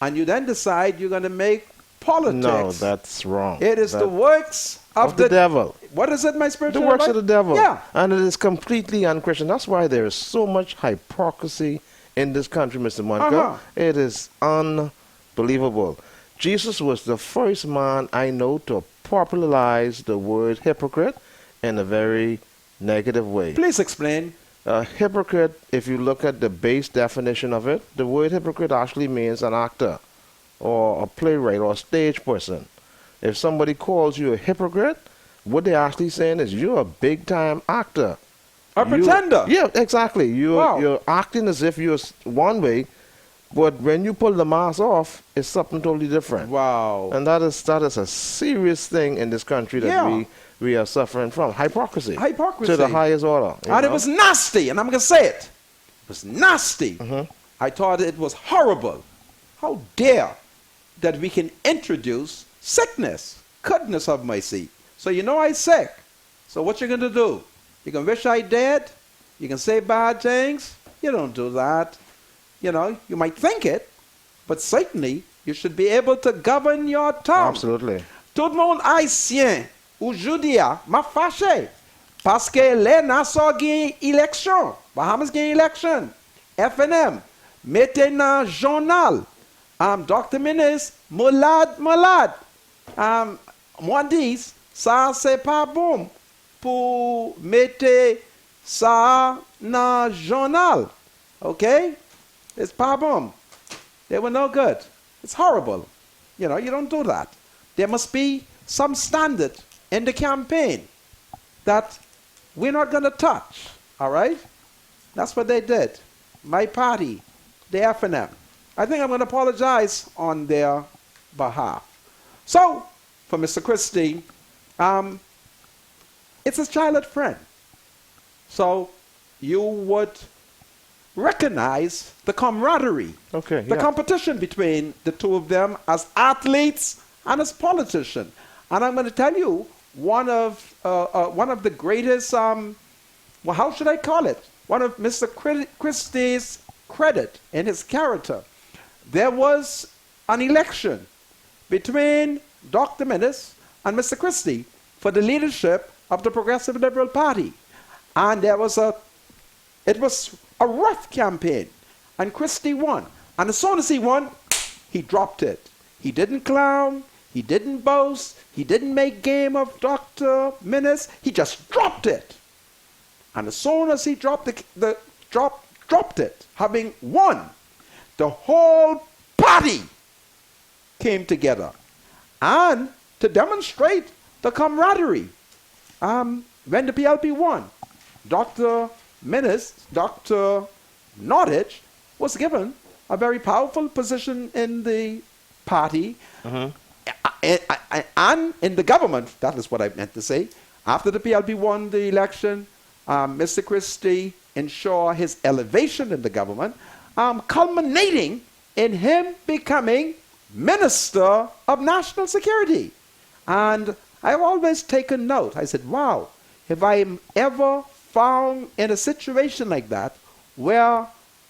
and you then decide you're going to make politics. No, that's wrong. It is the works of the devil. What is it, my spiritual The works advice? of the devil. Yeah. And it is completely unchristian. That's why there is so much hypocrisy in this country, Mr. Monica. It is unbelievable. Jesus was the first man I know to popularize the word hypocrite in a very negative way. Please explain. Hypocrite, if you look at the base definition of it, the word hypocrite actually means an actor or a playwright or a stage person. If somebody calls you a hypocrite, what they're actually saying is you're a big-time actor. A pretender. Yeah, exactly. You're acting as if you're one way, but when you pull the mask off, it's something totally different. Wow. And that is a serious thing in this country that we are suffering from. Hypocrisy. Hypocrisy. To the highest order. And it was nasty, and I'm going to say it. It was nasty. I thought it was horrible. How dare that we can introduce sickness. Goodness of mercy. So you know I'm sick. So what you going to do? You can wish I dead? You can say bad things? You don't do that. You know, you might think it, but certainly you should be able to govern your tongue. Absolutely. Tout le monde haïtien aujourd'hui m'a fâché parce que les Nassau gagne élection, Bahamas gagne élection, FNM mettez dans journal, Dr. Minis malade, moi dis ça c'est pas bon pour mettre ça dans journal, okay? It's pas bon. They were no good. It's horrible. You know, you don't do that. There must be some standard in the campaign that we're not going to touch. All right? That's what they did. My party, the FNM. I think I'm going to apologize on their behalf. So, for Mr. Christie, it's a childhood friend. So, you would recognize the camaraderie, the competition between the two of them as athletes and as politicians. And I'm going to tell you one of the greatest, well, how should I call it? One of Mr. Christie's credit in his character. There was an election between Dr. Minis and Mr. Christie for the leadership of the Progressive Liberal Party. And it was a rough campaign, and Christie won. And as soon as he won, he dropped it. He didn't clown, he didn't boast, he didn't make game of Dr. Minis, he just dropped it. And as soon as he dropped it, having won, the whole party came together. And to demonstrate the camaraderie, when the PLP won, Dr. Minis, Dr. Nottage, was given a very powerful position in the party and in the government. That is what I meant to say. After the PLP won the election, Mr. Christie ensured his elevation in the government, culminating in him becoming Minister of National Security. And I've always taken note. I said, wow, if I'm ever found in a situation like that where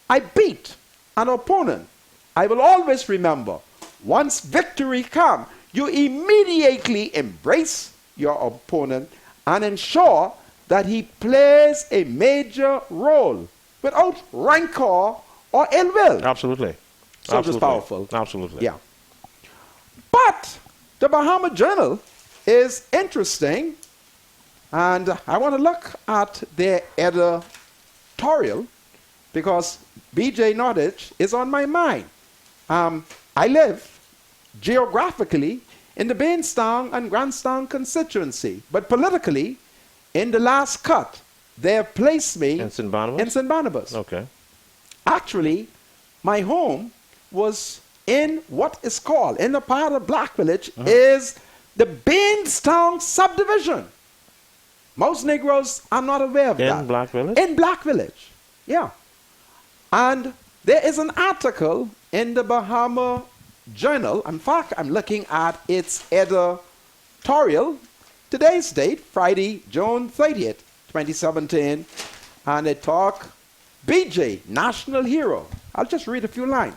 I beat an opponent, I will always remember, once victory comes, you immediately embrace your opponent and ensure that he plays a major role without rancor or ill will. Absolutely. So it was powerful. Absolutely. Yeah. But the Bahama Journal is interesting, and I want to look at their editorial because B.J. Nottage is on my mind. I live geographically in the Bainstown and Grandstown constituency, but politically, in the last cut, they have placed me in St. Barnabas? In St. Barnabas. Okay. Actually, my home was in what is called, in the part of Black Village, is the Bainstown subdivision. Most Negroes are not aware of that. In Black Village? In Black Village, yeah. And there is an article in the Bahama Journal. In fact, I'm looking at its editorial. Today's date, Friday, June 30th, 2017. And they talk BJ, national hero. I'll just read a few lines.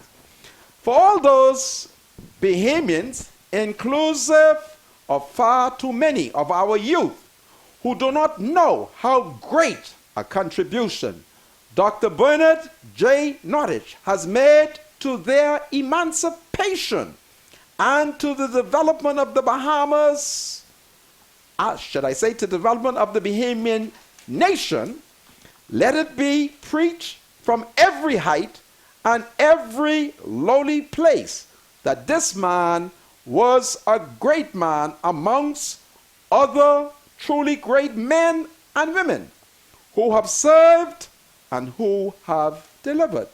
For all those Bahamians, inclusive of far too many of our youth, who do not know how great a contribution Dr. Bernard J. Nottage has made to their emancipation and to the development of the Bahamas, should I say to the development of the Bahamian nation, let it be preached from every height and every lowly place that this man was a great man amongst other truly great men and women who have served and who have delivered.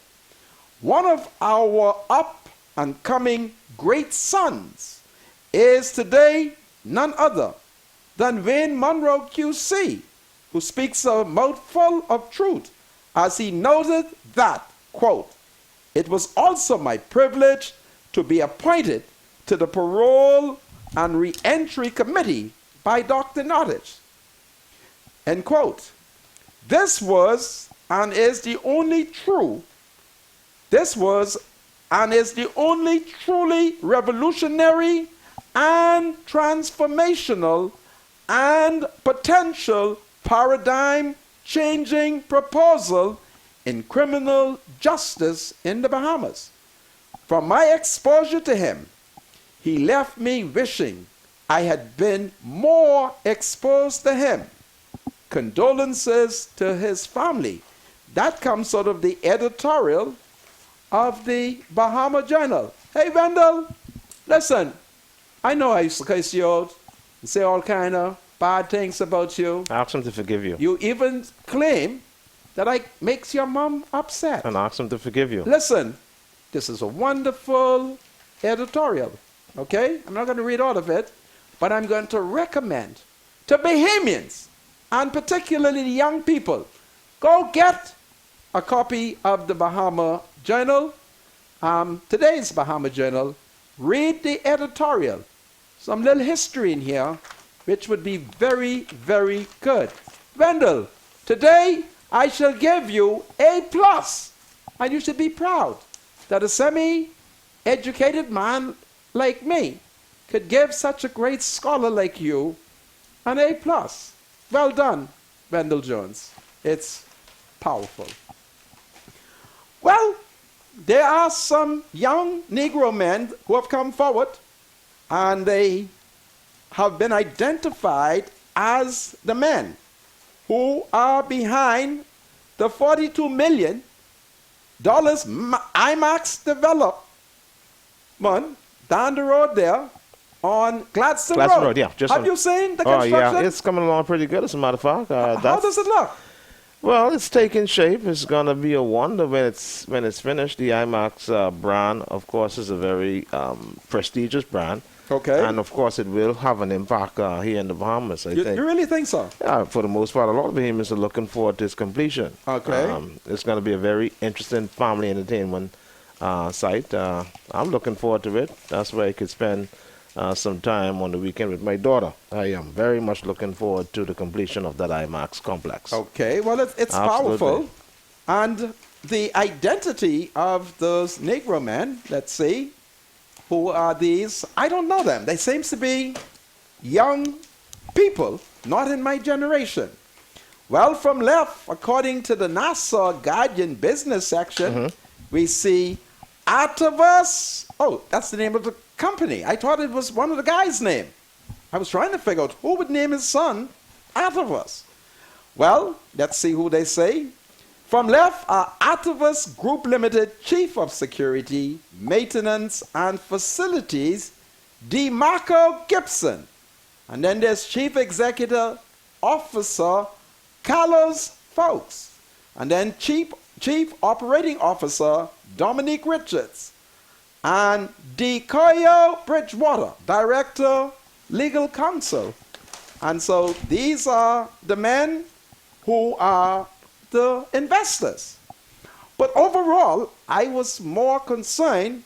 One of our up and coming great sons is today none other than Wayne Monroe QC, who speaks a mouthful of truth as he noted that, quote, it was also my privilege to be appointed to the Parole and Reentry Committee by Dr. Nottage, end quote. This was and is the only truly revolutionary and transformational and potential paradigm changing proposal in criminal justice in the Bahamas. From my exposure to him, he left me wishing I had been more exposed to him. Condolences to his family. That comes out of the editorial of the Bahama Journal. Hey, Wendell, listen, I know I used to curse you out and say all kind of bad things about you. Ask him to forgive you. You even claim that I makes your mom upset. And ask him to forgive you. Listen, this is a wonderful editorial, okay? I'm not going to read all of it, but I'm going to recommend to Bahamians, and particularly the young people, go get a copy of the Bahama Journal, today's Bahama Journal. Read the editorial. Some little history in here, which would be very, very good. Wendell, today I shall give you A+, and you should be proud that a semi-educated man like me could give such a great scholar like you an A+. Well done, Wendell Jones. It's powerful. Well, there are some young Negro men who have come forward, and they have been identified as the men who are behind the $42 million IMAX development down the road there on Gladstone Road. Yeah. Have you seen the construction? Oh, yeah. It's coming along pretty good, as a matter of fact. How does it look? Well, it's taking shape. It's going to be a wonder when it's finished. The IMAX brand, of course, is a very prestigious brand. Okay. And, of course, it will have an impact here in the Bahamas, I think. You really think so? Yeah, for the most part, a lot of Bahamians are looking forward to its completion. Okay. It's going to be a very interesting family entertainment site. I'm looking forward to it. That's where I could spend some time on the weekend with my daughter. I am very much looking forward to the completion of that IMAX complex. Okay, well, it's powerful. And the identity of those Negro men, let's see, who are these? I don't know them. They seem to be young people, not in my generation. Well, from left, according to the Nassau Guardian business section, we see Atavus. Oh, that's the name of the company. I thought it was one of the guys' name. I was trying to figure out who would name his son Atavus. Well, let's see who they say. From left are Atavus Group Limited Chief of Security, Maintenance and Facilities, DeMarco Gibson. And then there's Chief Executive Officer Carlos Fawkes. And then Chief Operating Officer Dominique Richards. And Decoyo Bridgewater, Director, Legal Counsel. And so these are the men who are the investors. But overall, I was more concerned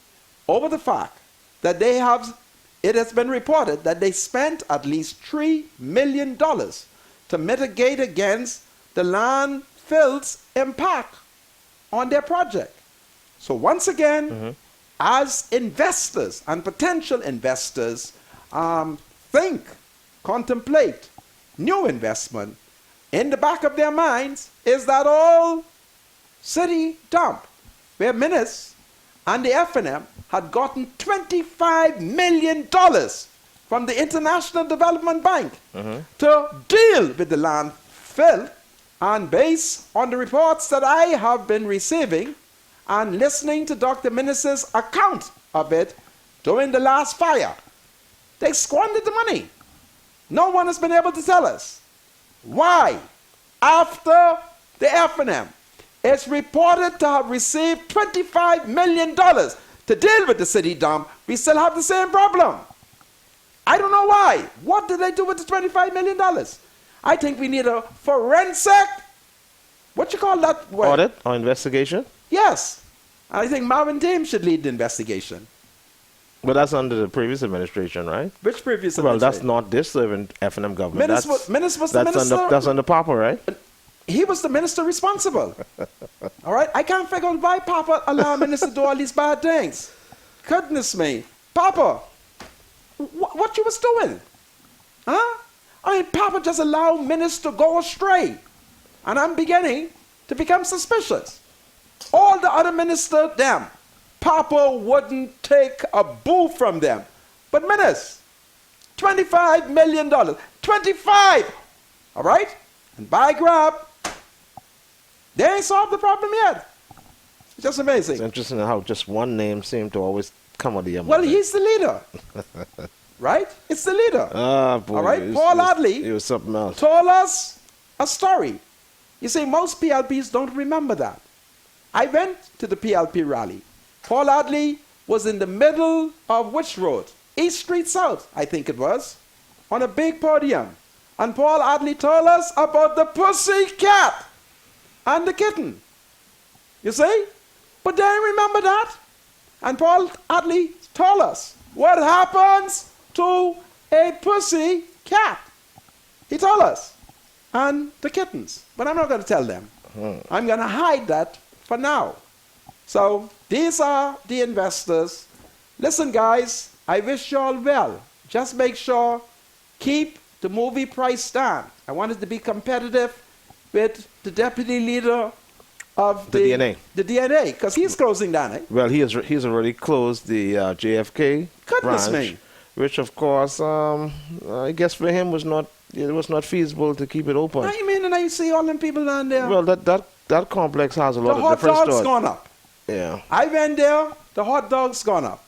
over the fact that it has been reported that they spent at least $3 million to mitigate against the landfill's impact on their project. So once again, as investors and potential investors contemplate new investment, in the back of their minds is that old city dump where Minis and the F&M had gotten $25 million from the International Development Bank to deal with the landfill. And based on the reports that I have been receiving and listening to Dr. Minis's account of it during the last fire, they squandered the money. No one has been able to tell us why, after the F&M is reported to have received $25 million to deal with the city dump, we still have the same problem. I don't know why. What did they do with the $25 million? I think we need a forensic, what you call that word? Audit or investigation? Yes. I think Marvin Thames should lead the investigation. But that's under the previous administration, right? Which previous Well, that's administration? not this F&M government. Minis was the minister. That's under Papa, right? He was the minister responsible. All right? I can't figure out why Papa allowed minister to do all these bad things. Goodness me. Papa, what you was doing? Huh? I mean, Papa just allowed minister to go astray. And I'm beginning to become suspicious. All the other ministers, them, Papa wouldn't take a boo from them. But Minis, $25 million. 25! All right? And by grab, they ain't solved the problem yet. It's just amazing. It's interesting how just one name seemed to always come out of your mouth. Well, he's the leader. Right? It's the leader. Ah, boy. All right? Paul Adley It was something else. told us a story. You see, most PLPs don't remember that. I went to the PLP rally. Paul Adley was in the middle of which road? East Street South, I think it was, on a big podium. And Paul Adley told us about the pussy cat and the kitten. You see? But they remember that. And Paul Adley told us what happens to a pussy cat. He told us. And the kittens. But I'm not going to tell them. I'm going to hide that for now. So these are the investors. Listen, guys, I wish you all well. Just make sure, keep the movie price down. I want it to be competitive with the deputy leader of The DNA. The DNA, because he's closing down, eh? Well, he's already closed the JFK Goodness branch, me. which of course I guess for him was not feasible to keep it open. I mean, and I see all them people down there. Well, that complex has a lot the of hot different dogs stores. gone up. Yeah, I went there, the hot dogs gone up.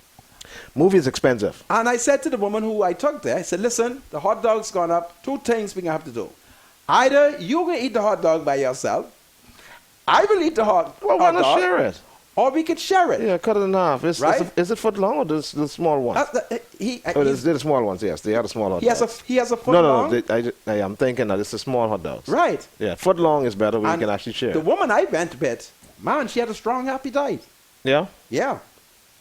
movie is expensive. And I said to the woman who I took there, I said, listen, the hot dog's gone up. Two things we're going to have to do. Either you can eat the hot dog by yourself, I will eat the hot Well, why hot not dog, share it? or we could share it. Yeah, cut it in half. Right? Is it foot long or the small one? They're the small ones. Yes, they are the small hot dogs. he has a foot No, long. I'm thinking that it's the small hot dogs. Right. Yeah, foot long is better. We And can actually share. The woman I went with, man, she had a strong appetite. Yeah. Yeah.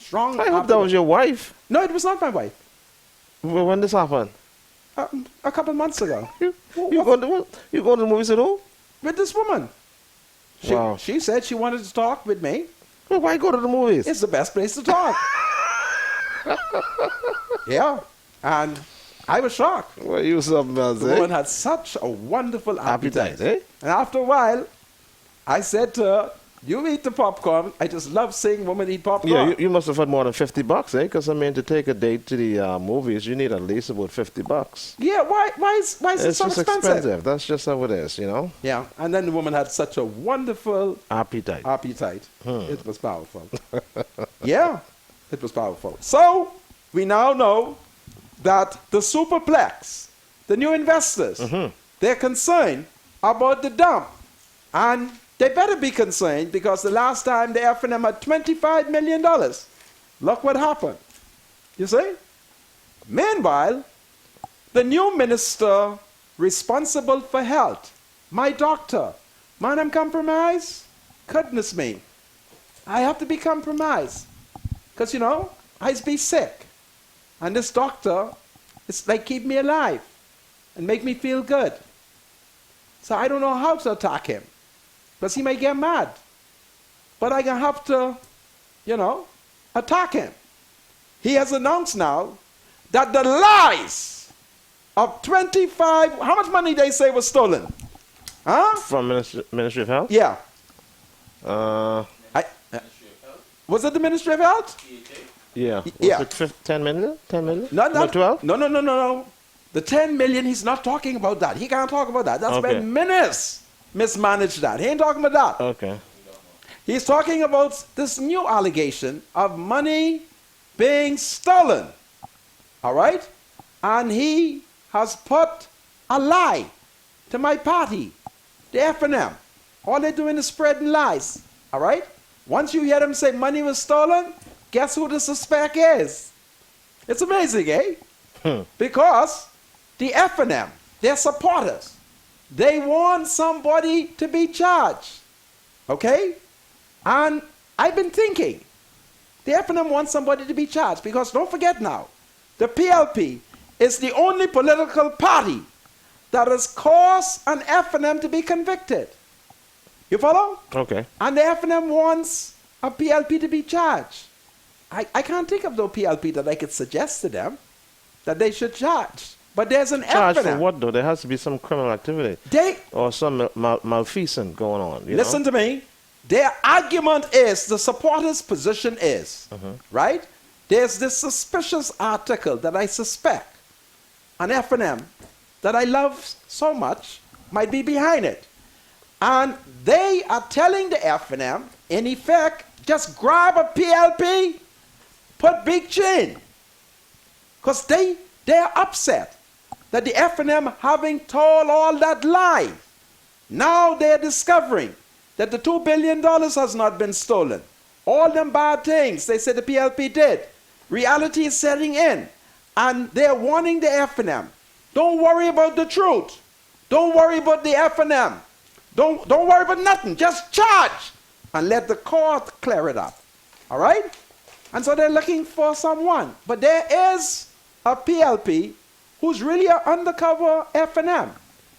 Strong I hope that was your wife. No, it was not my wife. When this happened? A couple months ago. You go to the movies at all? With this woman. Wow. She said she wanted to talk with me. Well, why go to the movies? It's the best place to talk. Yeah. And I was shocked. Well, you something else, The woman had such a wonderful appetite. eh? And after a while, I said to her, you eat the popcorn. I just love seeing women eat popcorn. Yeah, you must have had more than $50, eh? Because I mean, to take a date to the movies, you need at least about $50. Yeah, why is it It's so just expensive? That's just how it is, you know. Yeah, and then the woman had such a wonderful Appetite. appetite. It was powerful. Yeah, it was powerful. So, we now know that the Superplex, the new investors, they're concerned about the dump. And they better be concerned because the last time the F&M had $25 million. Look what happened. You see? Meanwhile, the new minister responsible for health, my doctor, man, I'm compromised. Goodness me. I have to be compromised. Because, I be sick. And this doctor, it's like keep me alive and make me feel good. So I don't know how to attack him. Because he may get mad. but I'm going to have to, attack him. He has announced now that the lies of 25, how much money they say was stolen? Huh? From Ministry of Health? Yeah. Uh, Was it the Ministry of Health? yeah. Yeah. Was it 10 million? 10 million? No, No, 12? No. The 10 million, he's not talking about that. He can't talk about that. That's Okay. when Minis mismanaged that. He ain't talking about that. Okay. He's talking about this new allegation of money being stolen. All right? And he has put a lie to my party, the FNM. All they're doing is spreading lies. All right? Once you hear them say money was stolen, guess who the suspect is? It's amazing, eh? Because the FNM, their supporters, they want somebody to be charged. Okay? And I've been thinking, the FNM wants somebody to be charged because don't forget now, the PLP is the only political party that has caused an FNM to be convicted. You follow? Okay. And the FNM wants a PLP to be charged. I can't think of no PLP that I could suggest to them that they should charge. But there's an Charge FNM. for what, though? There has to be some criminal activity. They, Or some malfeasance going on. You listen know? to me. Their argument is, the supporters' position is, right? There's this suspicious article that I suspect an FNM that I love so much might be behind it. And they are telling the FNM, in effect, just grab a PLP, put big chin. Because they're upset that the FNM having told all that lie. Now they're discovering that the $2 billion has not been stolen. All them bad things they said the PLP did. Reality is setting in. And they're warning the FNM. Don't worry about the truth. Don't worry about the FNM. Don't worry about nothing. Just charge and let the court clear it up. All right? And so they're looking for someone. But there is a PLP who's really an undercover FNM.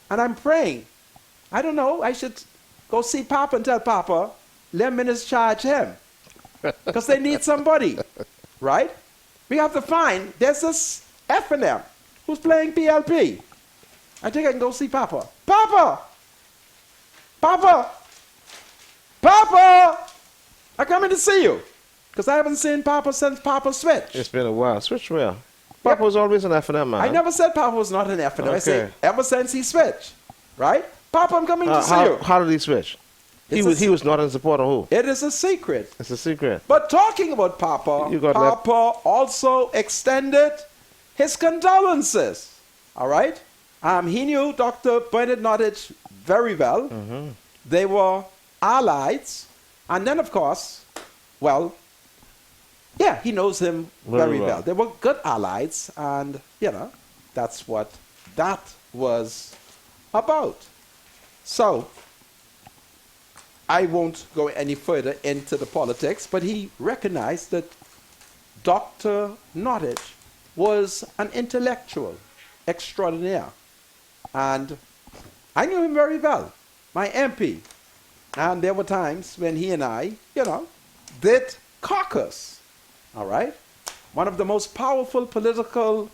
And I'm praying. I don't know. I should go see Papa and tell Papa, let Minis charge him. Because they need somebody. Right? We have to find, there's this FNM who's playing PLP. I think I can go see Papa. Papa! Papa! Papa! I'm coming to see you. Because I haven't seen Papa since Papa switched. It's been a while. Switch where? Papa was always an FNM man. I never said Papa was not an FNM. I said Okay. ever since he switched. Right? Papa, I'm coming to see you. How did he switch? It's He was not in support of who? It is a secret. It's a secret. But talking about Papa, You got Papa also extended his condolences. All right? He knew Dr. Bernard Nottage very well. They were allies. And then, of course, well, yeah, he knows him very well. They were good allies. And, that's what that was about. So, I won't go any further into the politics, but he recognized that Dr. Nottage was an intellectual extraordinaire. And I knew him very well, my MP. And there were times when he and I, did caucus. All right? One of the most powerful political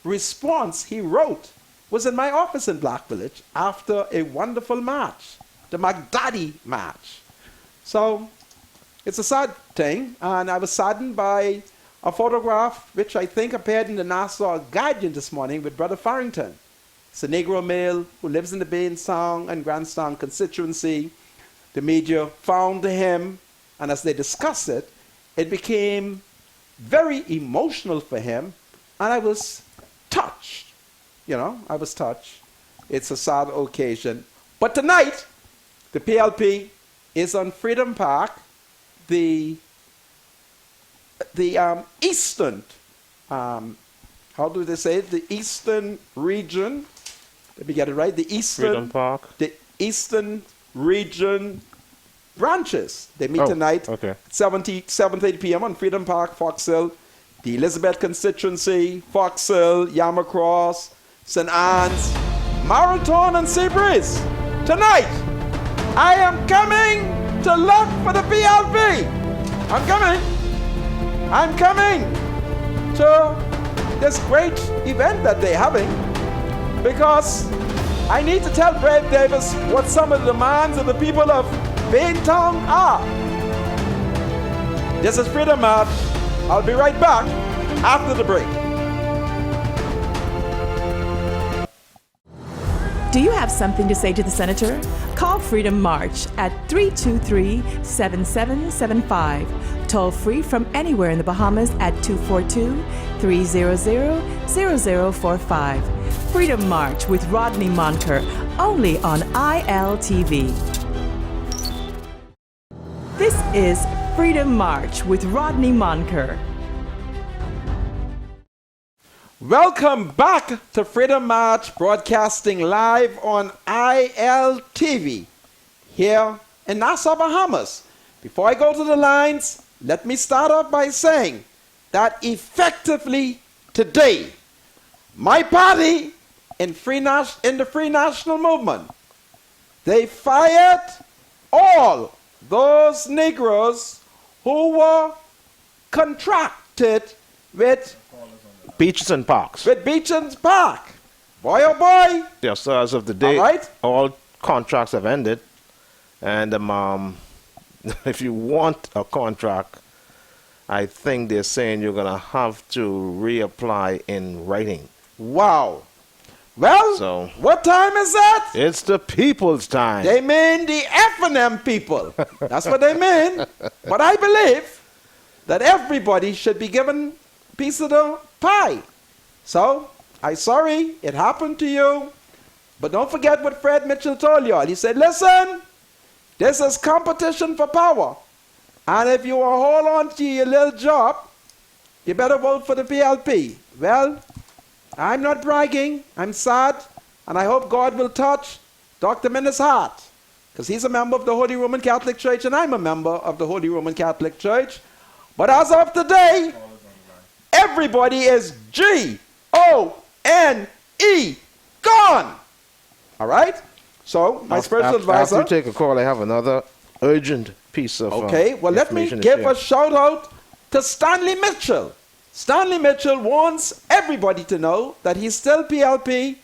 response he wrote was in my office in Black Village after a wonderful march, the Magdadi March. So it's a sad thing, and I was saddened by a photograph which I think appeared in the Nassau Guardian this morning with Brother Farrington. It's a Negro male who lives in the Bain-Song and Grandstown constituency. The media found him, and as they discussed it, it became very emotional for him, and I was touched. I was touched. It's a sad occasion. But tonight, the PLP is on Freedom Park, the eastern, how do they say it? The eastern region. Let me get it right. The eastern Freedom Park. The eastern region branches. They meet tonight, okay. 7:30 p.m. on Freedom Park, Fox Hill. The Elizabeth constituency, Fox Hill, Yamacross, St. Anne's, Marathon, and Seabreeze. Tonight, I am coming to look for the PLP. I'm coming. I'm coming to this great event that they're having because I need to tell Brad Davis what some of the demands of the people of Baintown are. This is Freedom March. I'll be right back after the break. Do you have something to say to the senator? Call Freedom March at 323-7775. Toll free from anywhere in the Bahamas at 242-300-0045. Freedom March with Rodney Monker, only on ILTV. This is Freedom March with Rodney Monker. Welcome back to Freedom March, broadcasting live on ILTV here in Nassau, Bahamas. Before I go to the lines, let me start off by saying that effectively today, my party in the Free National Movement, they fired all those Negroes who were contracted with Beaches and parks. Beechams Park. Boy, oh boy. Yes, so as of the day, All right. all contracts have ended. And if you want a contract, I think they're saying you're going to have to reapply in writing. Wow. Well, So- what time is that? It's the people's time. They mean the F&M people. That's what they mean. But I believe that everybody should be given a piece of the pie. So, I'm sorry it happened to you. But don't forget what Fred Mitchell told you all. He said, listen, this is competition for power. And if you will hold on to your little job, you better vote for the PLP. Well, I'm not bragging. I'm sad. And I hope God will touch Dr. Minnis' heart. Because he's a member of the Holy Roman Catholic Church and I'm a member of the Holy Roman Catholic Church. But as of today, everybody is G-O-N-E, gone. All right? So, my spiritual advisor. After you take a call, I have another urgent piece of Okay, well, let me information to give share. a shout out to Stanley Mitchell. Stanley Mitchell wants everybody to know that he's still PLP,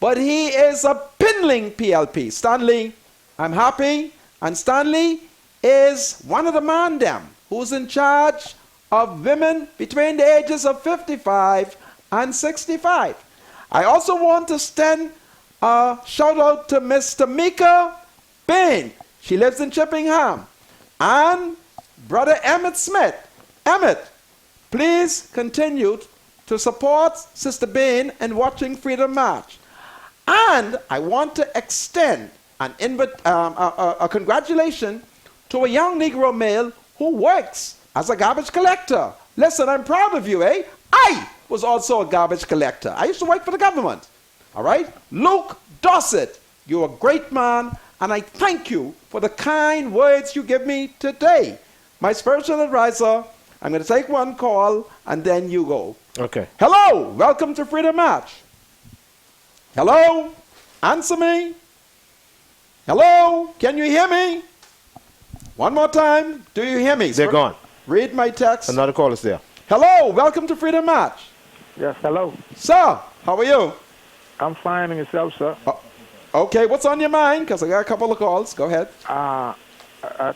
but he is a pinling PLP. Stanley, I'm happy. And Stanley is one of the man them who's in charge of women between the ages of 55 and 65. I also want to send a shout out to Miss Tamika Bain. She lives in Chippingham. And Brother Emmett Smith. Emmett, please continue to support Sister Bain and watching Freedom March. And I want to extend a congratulation to a young Negro male who works as a garbage collector. Listen, I'm proud of you, eh? I was also a garbage collector. I used to work for the government. All right? Luke Dossett, you're a great man, and I thank you for the kind words you give me today. My spiritual advisor, I'm going to take one call, and then you go. Okay. Hello, welcome to Freedom March. Hello, answer me. Hello, can you hear me? One more time, do you hear me? They're gone. Read my text. Another call is there. Hello, welcome to Freedom March. Yes, hello. Sir, how are you? I'm fine, and yourself, sir? Okay, what's on your mind? Because I got a couple of calls. Go ahead.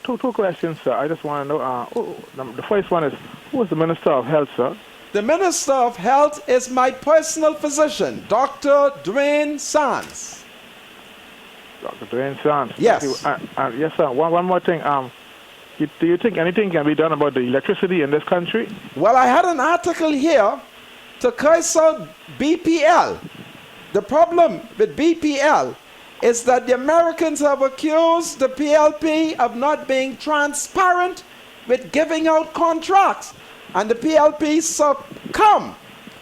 Two questions, sir. I just want to know. The first one is, who is the Minister of Health, sir? The Minister of Health is my personal physician, Dr. Dwayne Sands. Dr. Dwayne Sands. Yes. Yes, sir. One more thing. Do you think anything can be done about the electricity in this country? Well, I had an article here to curse out BPL. The problem with BPL is that the Americans have accused the PLP of not being transparent with giving out contracts. And the PLP succumbed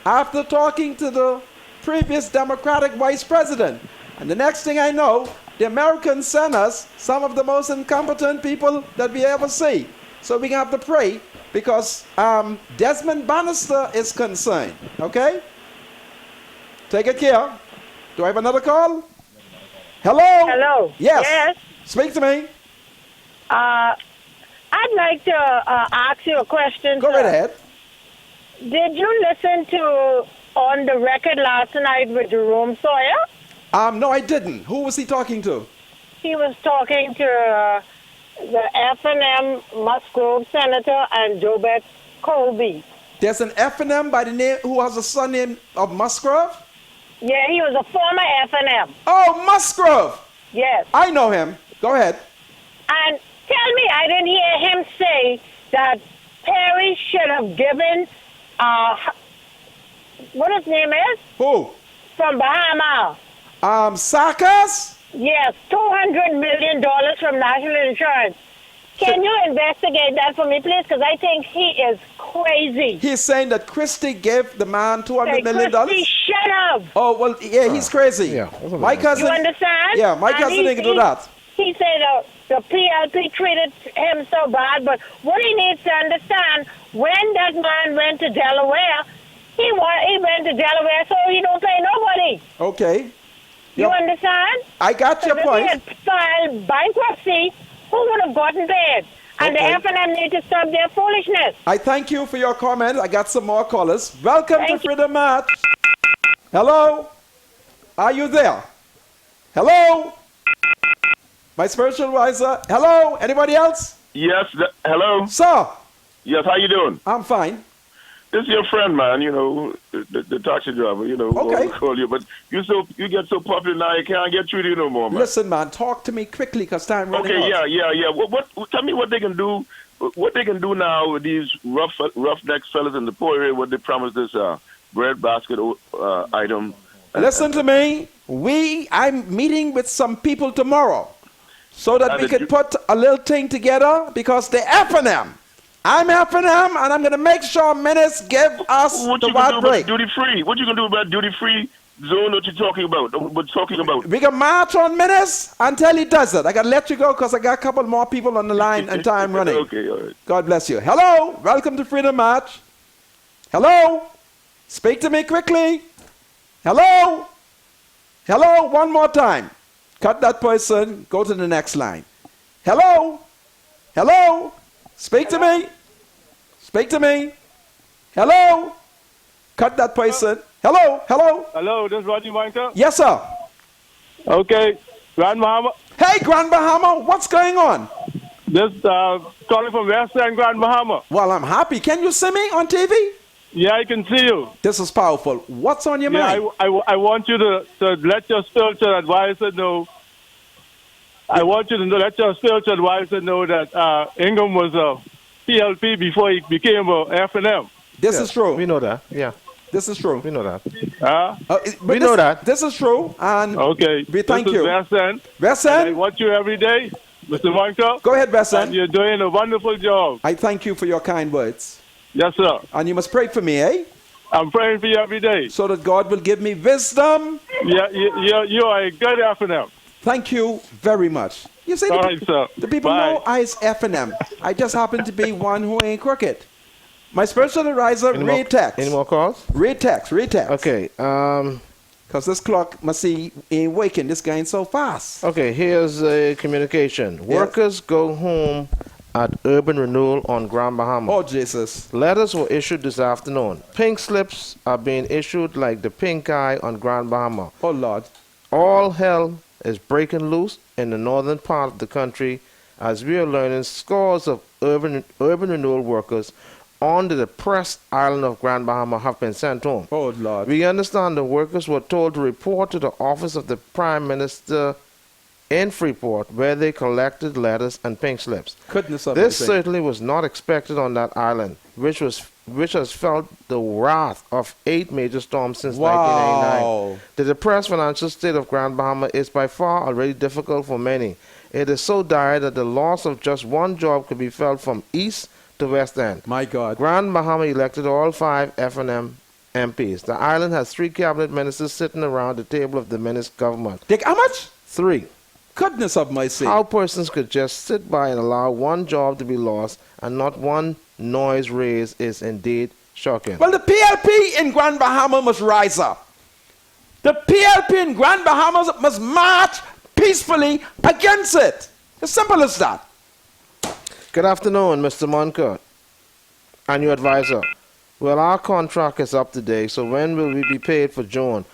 after talking to the previous Democratic vice president. And the next thing I know, the Americans sent us some of the most incompetent people that we ever see. So we have to pray because Desmond Bannister is concerned. Okay? Take it care. Do I have another call? Hello? Hello. Yes. Yes. Speak to me. I'd like to ask you a question. Go sir. right ahead. Did you listen to On the Record last night with Jerome Sawyer? No, I didn't. Who was he talking to? He was talking to the F&M Musgrove Senator and Jobet Colby. There's an F&M by the name who has a son named of Musgrove? Yeah, he was a former F&M. Oh, Musgrove! Yes. I know him. Go ahead. And tell me, I didn't hear him say that Perry should have given, what his name is? Who? From Bahama. Sarkis? Yes, $200 million from National Insurance. Can you investigate that for me, please? Because I think he is crazy. He's saying that Christie gave the man $200 million? Christy, shut up. Oh, well, yeah, he's crazy. Yeah, that's what My I cousin. You understand? Yeah, my And cousin didn't do that. He said the PLP treated him so bad, but what he needs to understand, when that man went to Delaware, he went to Delaware so he don't pay nobody. Okay. You Yep. understand? I got your If he point. had filed bankruptcy, who would have gotten paid? And Okay. the F&M need to stop their foolishness. I thank you for your comment. I got some more callers. Welcome Thank to you. Freedom March. Hello? Are you there? Hello? My spiritual advisor. Hello? Anybody else? Yes, hello. Sir, Yes, how you doing? I'm fine. This is your friend, man. You know, the taxi driver. You know, Okay. who call you. But you get so popular now, you can't get through to you no more, man. Listen, man, talk to me quickly because time running Okay, out. yeah. What? Tell me what they can do. What they can do now with these rough-neck fellas in the poor area? What they promised this bread basket item. Listen to me. I'm meeting with some people tomorrow so that And we did could you- put a little thing together because the F&M. I'm F&M and I'm going to make sure Menace give us What the you gonna wild do break. about duty free? What you gonna do about duty free zone? What you talking about? What talking about? We can march on Menace until he does it. I got to let you go because I got a couple more people on the line and time running. Okay, all right. God bless you. Hello. Welcome to Freedom March. Hello. Speak to me quickly. Hello. Hello. One more time. Cut that person. Go to the next line. Hello. Hello. Speak to me. Speak to me. Hello. Cut that person. Hello. Hello. Hello, this is Rodney Michael. Yes, sir. Okay, Grand Bahama. Hey, Grand Bahama. What's going on? This calling from West End, Grand Bahama. Well, I'm happy. Can you see me on TV? Yeah, I can see you. This is powerful. What's on your mind? I want you to let your spiritual advisor know. I want you to let your spiritual advisor know that Ingham was a PLP before he became a F&M. This is true. We know that. Yeah, This is true. we know that. We know that. This is true. And Okay. we thank this you. Is West End. West And I End, watch you every day, Mr. Michael. go ahead, West And End. you're doing a wonderful job. I thank you for your kind words. Yes, sir. And you must pray for me, eh? I'm praying for you every day. So that God will give me wisdom. Yeah, you are a good F&M. Thank you very much. You see, All right, sir. the people Bye. know I is F&M. I just happen to be one who ain't crooked. My spiritual advisor, read text. Any more calls? Read text. Okay. Because this clock must see ain't waking. This guy ain't so fast. Okay. Here's a communication. Workers go home at Urban Renewal on Grand Bahama. Oh, Jesus. Letters were issued this afternoon. Pink slips are being issued like the pink eye on Grand Bahama. Oh, Lord. All hell is breaking loose in the northern part of the country as we are learning scores of urban renewal workers on the depressed island of Grand Bahama have been sent home. Oh, Lord. We understand the workers were told to report to the office of the Prime Minister in Freeport, where they collected letters and pink slips. Goodness of This mercy. certainly was not expected on that island, which has felt the wrath of 8 major storms since 1989. Wow. The depressed financial state of Grand Bahama is by far already difficult for many. It is so dire that the loss of just one job could be felt from east to west end. My God. Grand Bahama elected all 5 F&M MPs. The island has 3 cabinet ministers sitting around the table of the Menace government. Dick, how much? 3. Goodness of mercy. How persons could just sit by and allow one job to be lost and not one noise raised is indeed shocking. Well, the PLP in Grand Bahama must rise up. The PLP in Grand Bahama must march peacefully against it. As simple as that. Good afternoon, Mr. Monker and your advisor. Well, our contract is up today, so when will we be paid for June?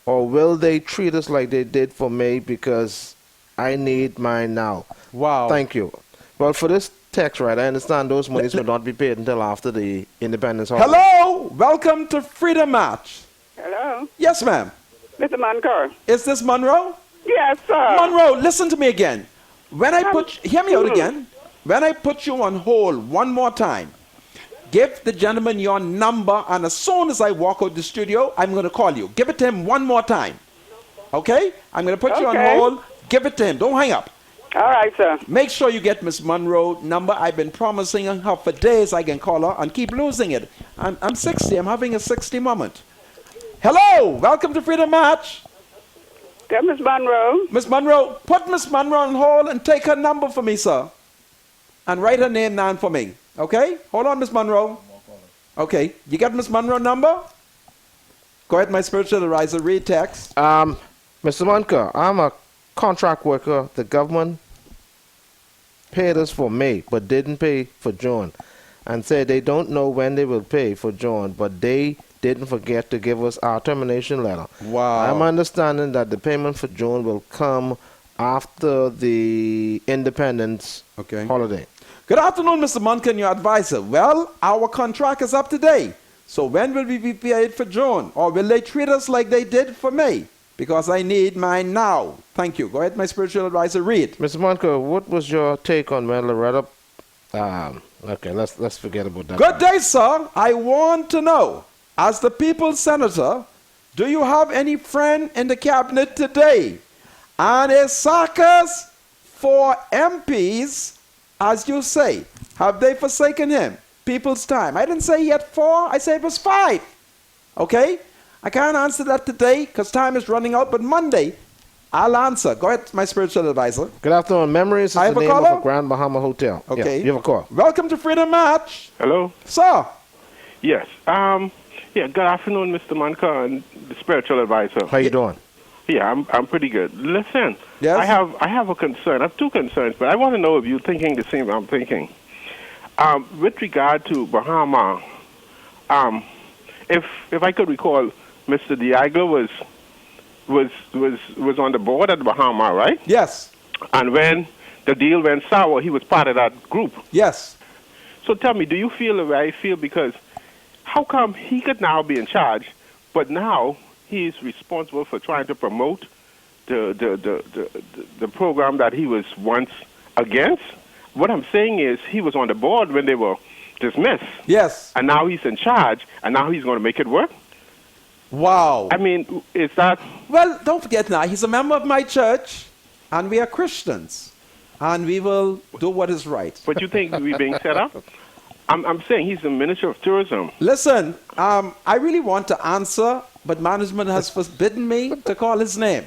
Or will they treat us like they did for May because I need mine now? Wow. Thank you. Well, for this text, right, I understand those monies will not be paid until after the Independence Holiday. Hello, welcome to Freedom March. Hello, Yes, ma'am. Mr. Monker. Is this Monroe? Yes, sir. Monroe, listen to me again. When I put, hear me out Mhm. again. When I put you on hold one more time, give the gentleman your number, and as soon as I walk out the studio, I'm going to call you. Give it to him one more time. Okay? I'm going to put you on Okay. hold. Give it to him. Don't hang up. All right, sir. Make sure you get Miss Monroe number. I've been promising her for days I can call her and keep losing it. I'm 60. I'm having a 60 moment. Hello. Welcome to Freedom March. Get Miss Monroe. Miss Monroe, put Miss Monroe on hold and take her number for me, sir. And write her name down for me. Okay? Hold on, Miss Monroe. Okay. You got Miss Monroe number? Go ahead, my spiritual advisor. Read text. Mr. Monker, I'm a contract worker. The government paid us for May, but didn't pay for June, and said they don't know when they will pay for June, but they didn't forget to give us our termination letter. Wow. I'm understanding that the payment for June will come after the Independence Okay. holiday. Good afternoon, Mr. Munkin, your advisor. Well, our contract is up today. So when will we be paid for June? Or will they treat us like they did for May? Because I need mine now. Thank you. Go ahead, my spiritual advisor. Read. Mr. Monker, what was your take on when Loretta? Okay, let's forget about that. Good day, sir. I want to know, as the people's senator, do you have any friend in the cabinet today? And is Sarkis for MPs, as you say, have they forsaken him? People's time. I didn't say he had 4. I said it was 5. Okay? I can't answer that today because time is running out, but Monday I'll answer. Go ahead, my spiritual advisor. Good afternoon. Memories is I the have a name caller? of a Grand Bahama hotel. Okay. Yeah, you have a call. Welcome to Freedom March. Hello? Sir. Yes. Yeah, good afternoon, Mr. Manka and the spiritual advisor. How you doing? Yeah, I'm pretty good. Listen, Yes? I have a concern. I have 2 concerns, but I want to know if you're thinking the same I'm thinking. With regard to Bahama, if I could recall, Mr. Diaglo was on the board at Bahama, right? Yes. And when the deal went sour, he was part of that group. Yes. So tell me, do you feel the way I feel? Because how come he could now be in charge, but now he's responsible for trying to promote the program that he was once against? What I'm saying is he was on the board when they were dismissed, Yes. and now he's in charge, and now he's going to make it work? Wow. I mean, is that... Well, don't forget now, he's a member of my church, and we are Christians, and we will do what is right. But you think we're being set up? I'm saying he's the Minister of Tourism. Listen, I really want to answer, but management has forbidden me to call his name.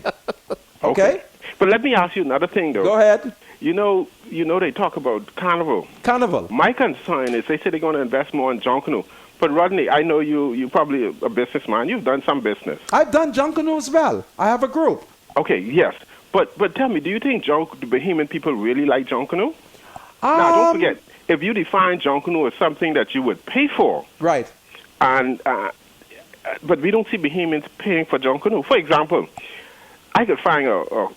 Okay? But let me ask you another thing, though. Go ahead. You know, they talk about Carnival. Carnival. My concern is they say they're going to invest more in Junkanoo. But Rodney, I know you're probably a businessman. You've done some business. I've done Junkanoo as well. I have a group. Okay, yes. But tell me, do you think the Bahamian people really like Junkanoo? Now, don't forget, if you define Junkanoo as something that you would pay for, Right. and but we don't see Bahamians paying for Junkanoo. For example, I could find a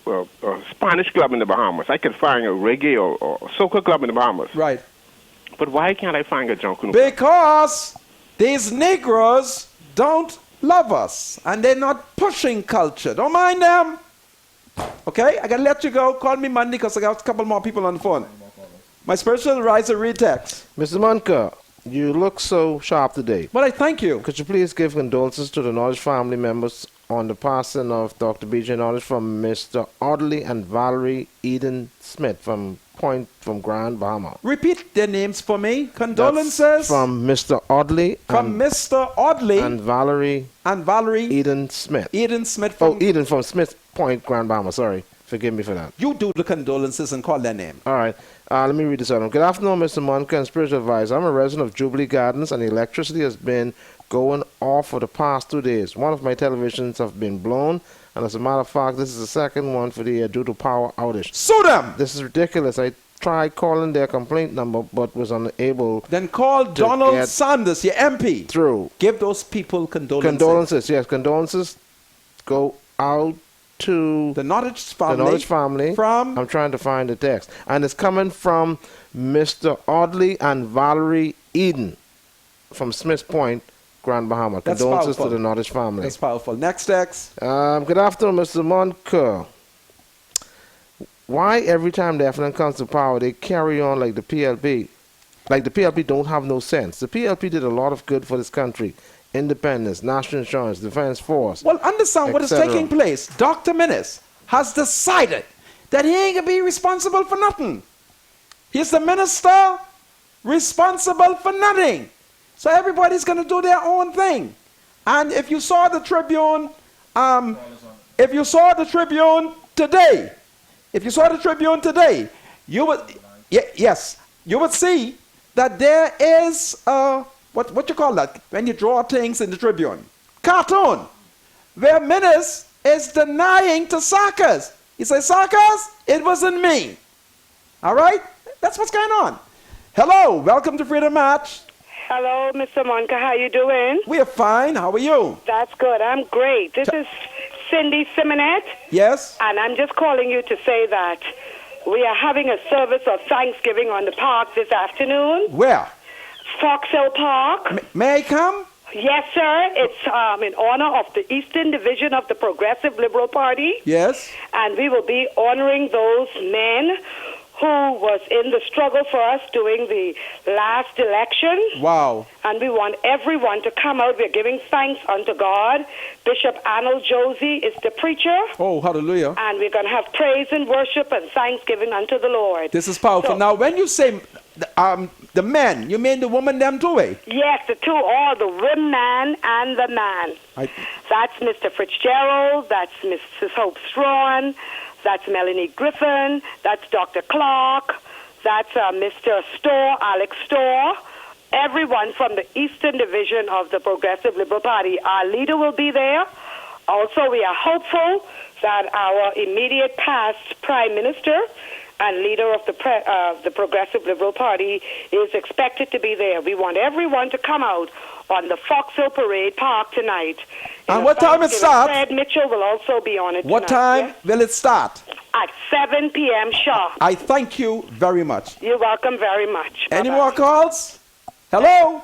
Spanish club in the Bahamas. I could find a reggae or soca club in the Bahamas. Right. But why can't I find a Junkanoo? Because these Negroes don't love us, and they're not pushing culture. Don't mind them. Okay? I got to let you go. Call me Monday because I got a couple more people on the phone. My spiritual advisor, read text. Mr. Monka, you look so sharp today. But I thank you. Could you please give condolences to the Knowledge family members on the passing of Dr. B.J. Knowledge from Mr. Audley and Valerie Eden Smith from Grand Bahama? Repeat their names for me. That's Condolences from Mr. Audley from Mr. Audley and Valerie Eden Smith. Smith Oh, from... Eden from Smith Point, Grand Bahama. Sorry. Forgive me for that. You do the condolences and call their name. All right. Let me read this out. Good afternoon, Mr. Monka and Spiritual Advisor. I'm a resident of Jubilee Gardens, and the electricity has been going off for the past 2 days. One of my televisions have been blown, and as a matter of fact, this is the second one for the year due to power outage. Sue them! This is ridiculous. I tried calling their complaint number but was unable Then call Donald get Sanders, your MP. through. Give those people condolences. Condolences, yes, condolences go out to The Nottage family. the Norwich family. From I'm trying to find the text. And it's coming from Mr. Audley and Valerie Eden from Smiths Point, Grand Bahama. That's Condolences powerful. to the Nottage family. That's powerful. Next text. Good afternoon, Mr. Monker. Why every time the FNN comes to power, they carry on like the PLP? Like the PLP don't have no sense. The PLP did a lot of good for this country. Independence, national insurance, defense force. Well, understand what is etc. taking place. Dr. Minnis has decided that he ain't going to be responsible for nothing. He's the minister responsible for nothing. So everybody's going to do their own thing. And if you saw the Tribune, today, you would, yes, you would see that there is, what you call that, when you draw things in the Tribune? Cartoon, where Minnis is denying to Sarkis. He says, Sarkis, it wasn't me. All right? That's what's going on. Hello, welcome to Freedom March. Hello, Mr. Monka. How you doing? We are fine. How are you? That's good. I'm great. This is Cindy Simonet, Yes? and I'm just calling you to say that we are having a service of Thanksgiving on the park this afternoon. Where? Fox Hill Park. May I come? Yes, sir. It's in honor of the Eastern Division of the Progressive Liberal Party. Yes? And we will be honoring those men who was in the struggle for us during the last election. Wow. And we want everyone to come out. We're giving thanks unto God. Bishop Arnold Josie is the preacher. Oh, hallelujah. And we're going to have praise and worship and thanksgiving unto the Lord. This is powerful. So- Now, when you say the men, you mean the woman them too, eh? Yes, the two, all the women and the man. That's Mr. Fitzgerald. That's Mrs. Hope Strawn. That's Melanie Griffin. That's Dr. Clark. That's Mr. Storr, Alex Storr. Everyone from the Eastern Division of the Progressive Liberal Party. Our leader will be there. Also, we are hopeful that our immediate past Prime Minister and leader of the Progressive Liberal Party is expected to be there. We want everyone to come out on the Fox Hill Parade Park tonight. And what time it starts? Fred Mitchell will also be on it What tonight, time will it start? yeah? At 7 p.m. sharp. I thank you very much. You're welcome very much. Any Bye-bye. more calls? Hello?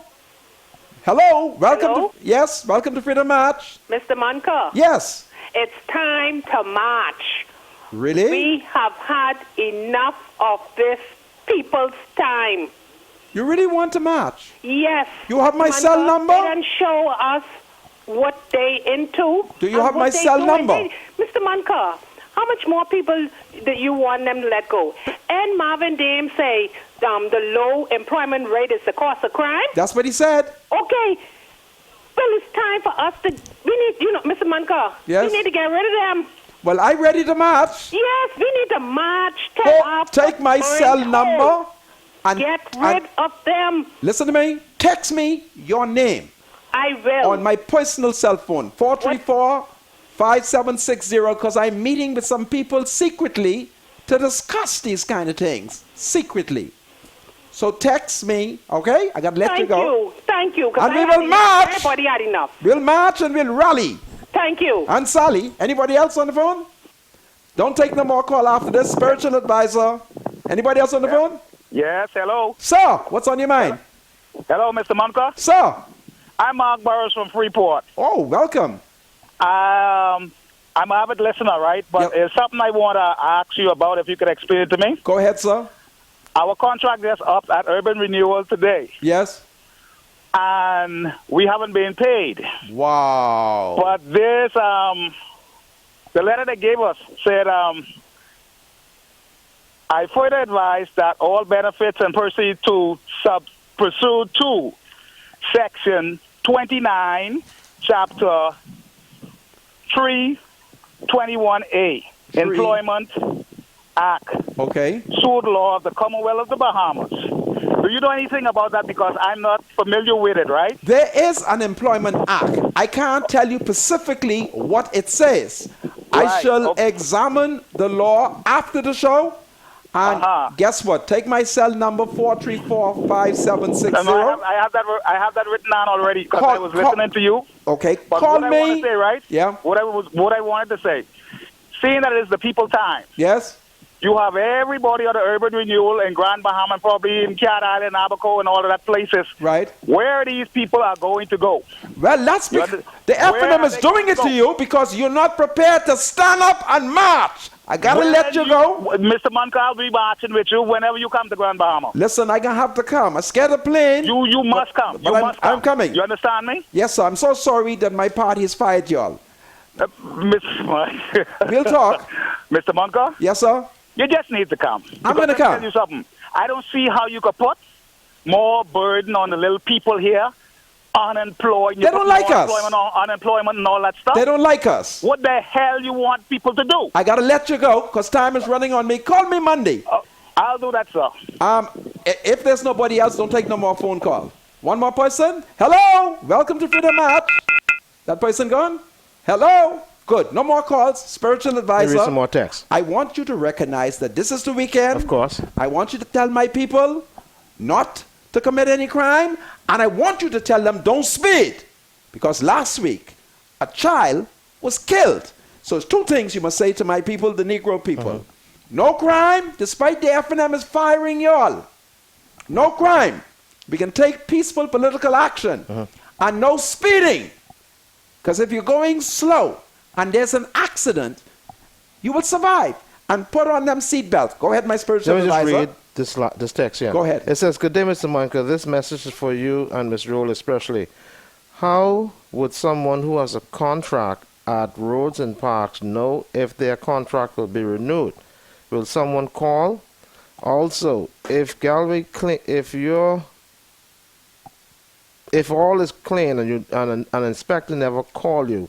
Hello? Welcome Hello? to, yes, welcome to Freedom March. Mr. Monka, Yes. it's time to march. Really? We have had enough of this people's time. You really want to march? Yes. You have my Monka, cell number? They can show us what they into. Do you and have what my they cell do number? indeed. Mr. Monka, how much more people do you want them to let go? And Marvin Dame say the low employment rate is the cause of crime? That's what he said. Okay. Well, it's time for us to, we need, Mr. Monka, Yes? we need to get rid of them. Well, I ready to march. Yes, we need to march. Take my cell number and Get rid of them. listen to me. Text me your name I will. on my personal cell phone, 434-5760, because I'm meeting with some people secretly to discuss these kind of things. Secretly. So text me, okay? I got to let you go. Thank you. 'cause And I we had will enough. march. Everybody had enough. We'll march and we'll rally. Thank you. And Sally, anybody else on the phone? Don't take no more call after this. Spiritual advisor. Anybody else on the phone? Yes, hello. Sir, what's on your mind? Hello, Mr. Monka. Sir. I'm Mark Burrows from Freeport. Oh, welcome. I'm an avid listener, right? But Yep. there's something I want to ask you about, if you could explain it to me. Go ahead, sir. Our contract is up at Urban Renewal today, Yes. and we haven't been paid. Wow. But this, the letter they gave us said, I further advise that all benefits and proceed to pursue to Section 29, Chapter 321A, Employment Act, Okay. Suit Law of the Commonwealth of the Bahamas. Do you know anything about that? Because I'm not familiar with it, right? There is an employment act. I can't tell you specifically what it says. I Right, shall okay. examine the law after the show, And guess what? Take my cell number 434-5760. I have that written down already because I was listening to you. Okay, but call what me. I want to say, right? Yeah. What I wanted to say, seeing that it's the people time. Yes. You have everybody on the urban renewal in Grand Bahama, probably in Cat Island, Abaco, and all of that places. Right. Where these people are going to go. Well, that's because the FNM is doing it to you because you're not prepared to stand up and march. I gotta let you go. Mr. Monka, I'll be marching with you whenever you come to Grand Bahama. Listen, I gonna have to come. I scared the plane. You must come. I'm coming. You understand me? Yes, sir. I'm so sorry that my party has fired y'all. We'll talk. Mr. Monka? Yes, sir. You just need to come. I'm going to come. Tell you something. I don't see how you could put more burden on the little people here. Unemployed. They don't like us. Unemployment and all that stuff. They don't like us. What the hell you want people to do? I got to let you go because time is running on me. Call me Monday. I'll do that, sir. If there's nobody else, don't take no more phone call. One more person. Hello. Welcome to Freedom March. That person gone? Hello. Good. No more calls. Spiritual advisor. There is some more text. I want you to recognize that this is the weekend. Of course. I want you to tell my people not to commit any crime. And I want you to tell them don't speed. Because last week, a child was killed. So it's two things you must say to my people, the Negro people. No crime, despite the FNM is firing y'all. No crime. We can take peaceful political action. And no speeding. Because if you're going slow, and there's an accident, you will survive. And put on them seatbelts. Go ahead, my spiritual advisor. Let me just read this text here. Go ahead. It says, "Good day, Mr. Monka. This message is for you and Ms. Roll especially. How would someone who has a contract at Roads and Parks know if their contract will be renewed? Will someone call? Also, if Galway if all is clean and an inspector never called you,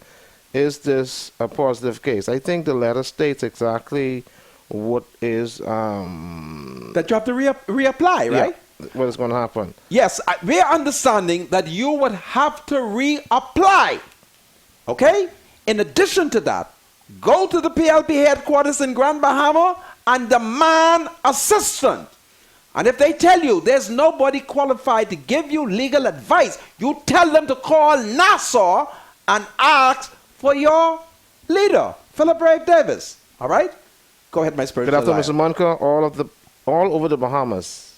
is this a positive case?" I think the letter states exactly what is... that you have to reapply, right? Yeah, what is going to happen. Yes, we're understanding that you would have to reapply. Okay? In addition to that, go to the PLP headquarters in Grand Bahama and demand assistance. And if they tell you there's nobody qualified to give you legal advice, you tell them to call Nassau and ask for your leader, Philip Brave Davis. All right? Go ahead, my spiritual Good afternoon, Mr. Monka. All over the Bahamas,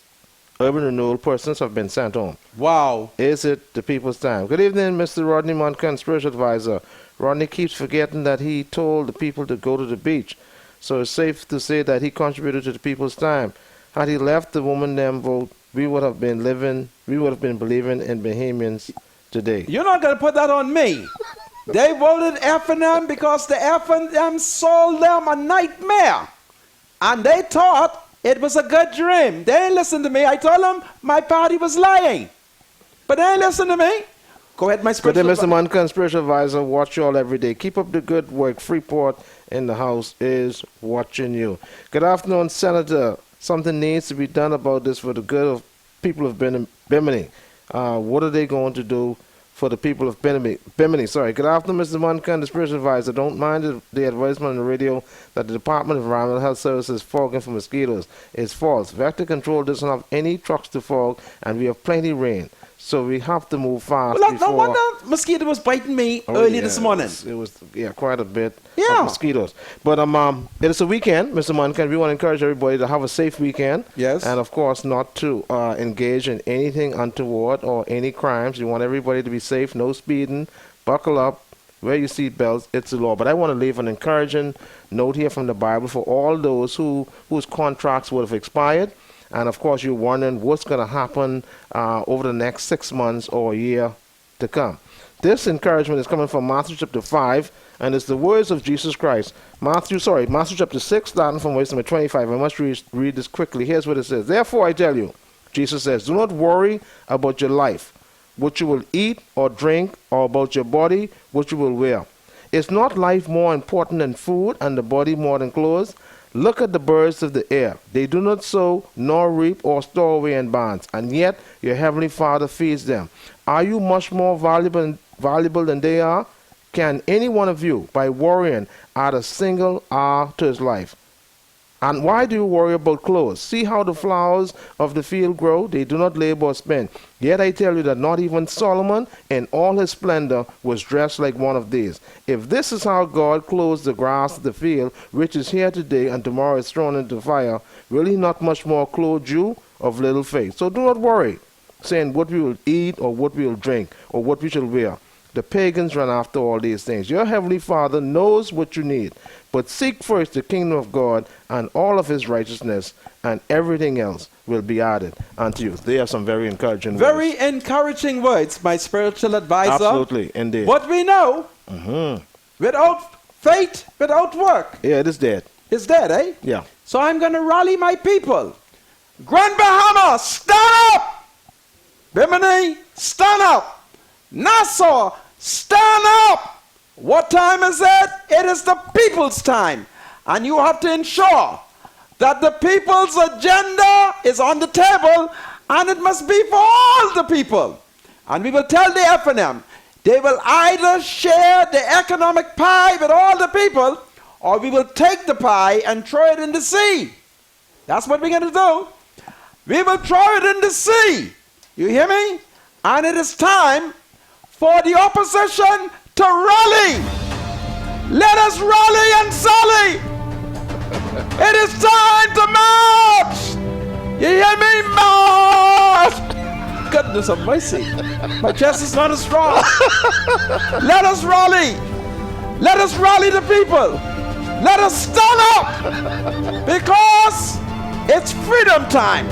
urban renewal persons have been sent home. Wow. Is it the people's time? Good evening, Mr. Rodney Monka, spiritual advisor. Rodney keeps forgetting that he told the people to go to the beach. So it's safe to say that he contributed to the people's time. Had he left the woman them vote, we would have been believing in Bahamians today. You're not going to put that on me. They voted FNM because the FNM sold them a nightmare. And they thought it was a good dream. They didn't listen to me. I told them my party was lying. But they didn't listen to me. Go ahead, my spiritual advisor. Good day, Mr. Monka, spiritual advisor. Watch you all every day. Keep up the good work. Freeport in the house is watching you. Good afternoon, Senator. Something needs to be done about this for the good of people of Bimini. What are they going to do for the people of Bimini? Sorry. Good afternoon, Mr. Monka, the spiritual advisor. Don't mind the advisement on the radio that the Department of Environmental Health Services is fogging for mosquitoes. It's false. Vector Control doesn't have any trucks to fog, and we have plenty rain. So we have to move fast. Well, no wonder mosquito was biting me early this morning. It was quite a bit of mosquitoes. But it is a weekend, Mr. Monka. We want to encourage everybody to have a safe weekend. Yes. And of course, not to engage in anything untoward or any crimes. You want everybody to be safe, no speeding, buckle up, wear your seatbelts. It's the law. But I want to leave an encouraging note here from the Bible for all those whose contracts would have expired. And, of course, you're wondering what's going to happen over the next 6 months or a year to come. This encouragement is coming from Matthew chapter 5, and it's the words of Jesus Christ. Matthew chapter 6, starting from verse number 25. I must read this quickly. Here's what it says. Therefore, I tell you, Jesus says, do not worry about your life, what you will eat or drink, or about your body, what you will wear. Is not life more important than food, and the body more than clothes? Look at the birds of the air. They do not sow, nor reap, or store away in barns, and yet your heavenly Father feeds them. Are you much more valuable than they are? Can any one of you, by worrying, add a single hour to his life? And why do you worry about clothes? See how the flowers of the field grow? They do not labor or spin. Yet I tell you that not even Solomon in all his splendor was dressed like one of these. If this is how God clothes the grass of the field, which is here today and tomorrow is thrown into fire, will he not much more clothe you of little faith? So do not worry, saying what we will eat or what we will drink or what we shall wear. The pagans run after all these things. Your heavenly Father knows what you need. But seek first the kingdom of God and all of his righteousness, and everything else will be added unto you. They have some very encouraging words. Very encouraging words, my spiritual advisor. Absolutely, indeed. But we know, without faith, without work, yeah, it is dead. It's dead, eh? Yeah. So I'm going to rally my people. Grand Bahama, stand up! Bimini, stand up! Nassau, stand up! What time is it? It is the people's time. And you have to ensure that the people's agenda is on the table, and it must be for all the people. And we will tell the FNM, they will either share the economic pie with all the people, or we will take the pie and throw it in the sea. That's what we're going to do. We will throw it in the sea. You hear me? And it is time for the opposition to rally. Let us rally and sully. It is time to march. You hear me? March. Goodness of mercy. My chest is not as strong. Let us rally. Let us rally the people. Let us stand up. Because it's freedom time.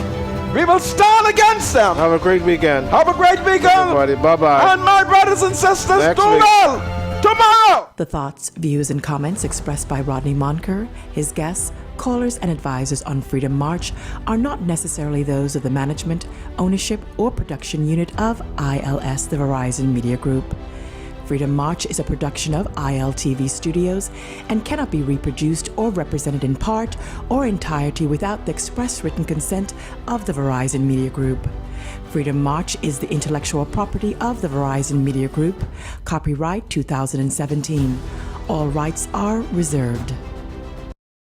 We will stand against them. Have a great weekend. Have a great weekend. Everybody, bye-bye. And my brothers and sisters, Next do week. well tomorrow. The thoughts, views, and comments expressed by Rodney Monker, his guests, callers, and advisors on Freedom March are not necessarily those of the management, ownership, or production unit of ILS, the Verizon Media Group. Freedom March is a production of ILTV Studios and cannot be reproduced or represented in part or entirety without the express written consent of the Verizon Media Group. Freedom March is the intellectual property of the Verizon Media Group. Copyright 2017. All rights are reserved.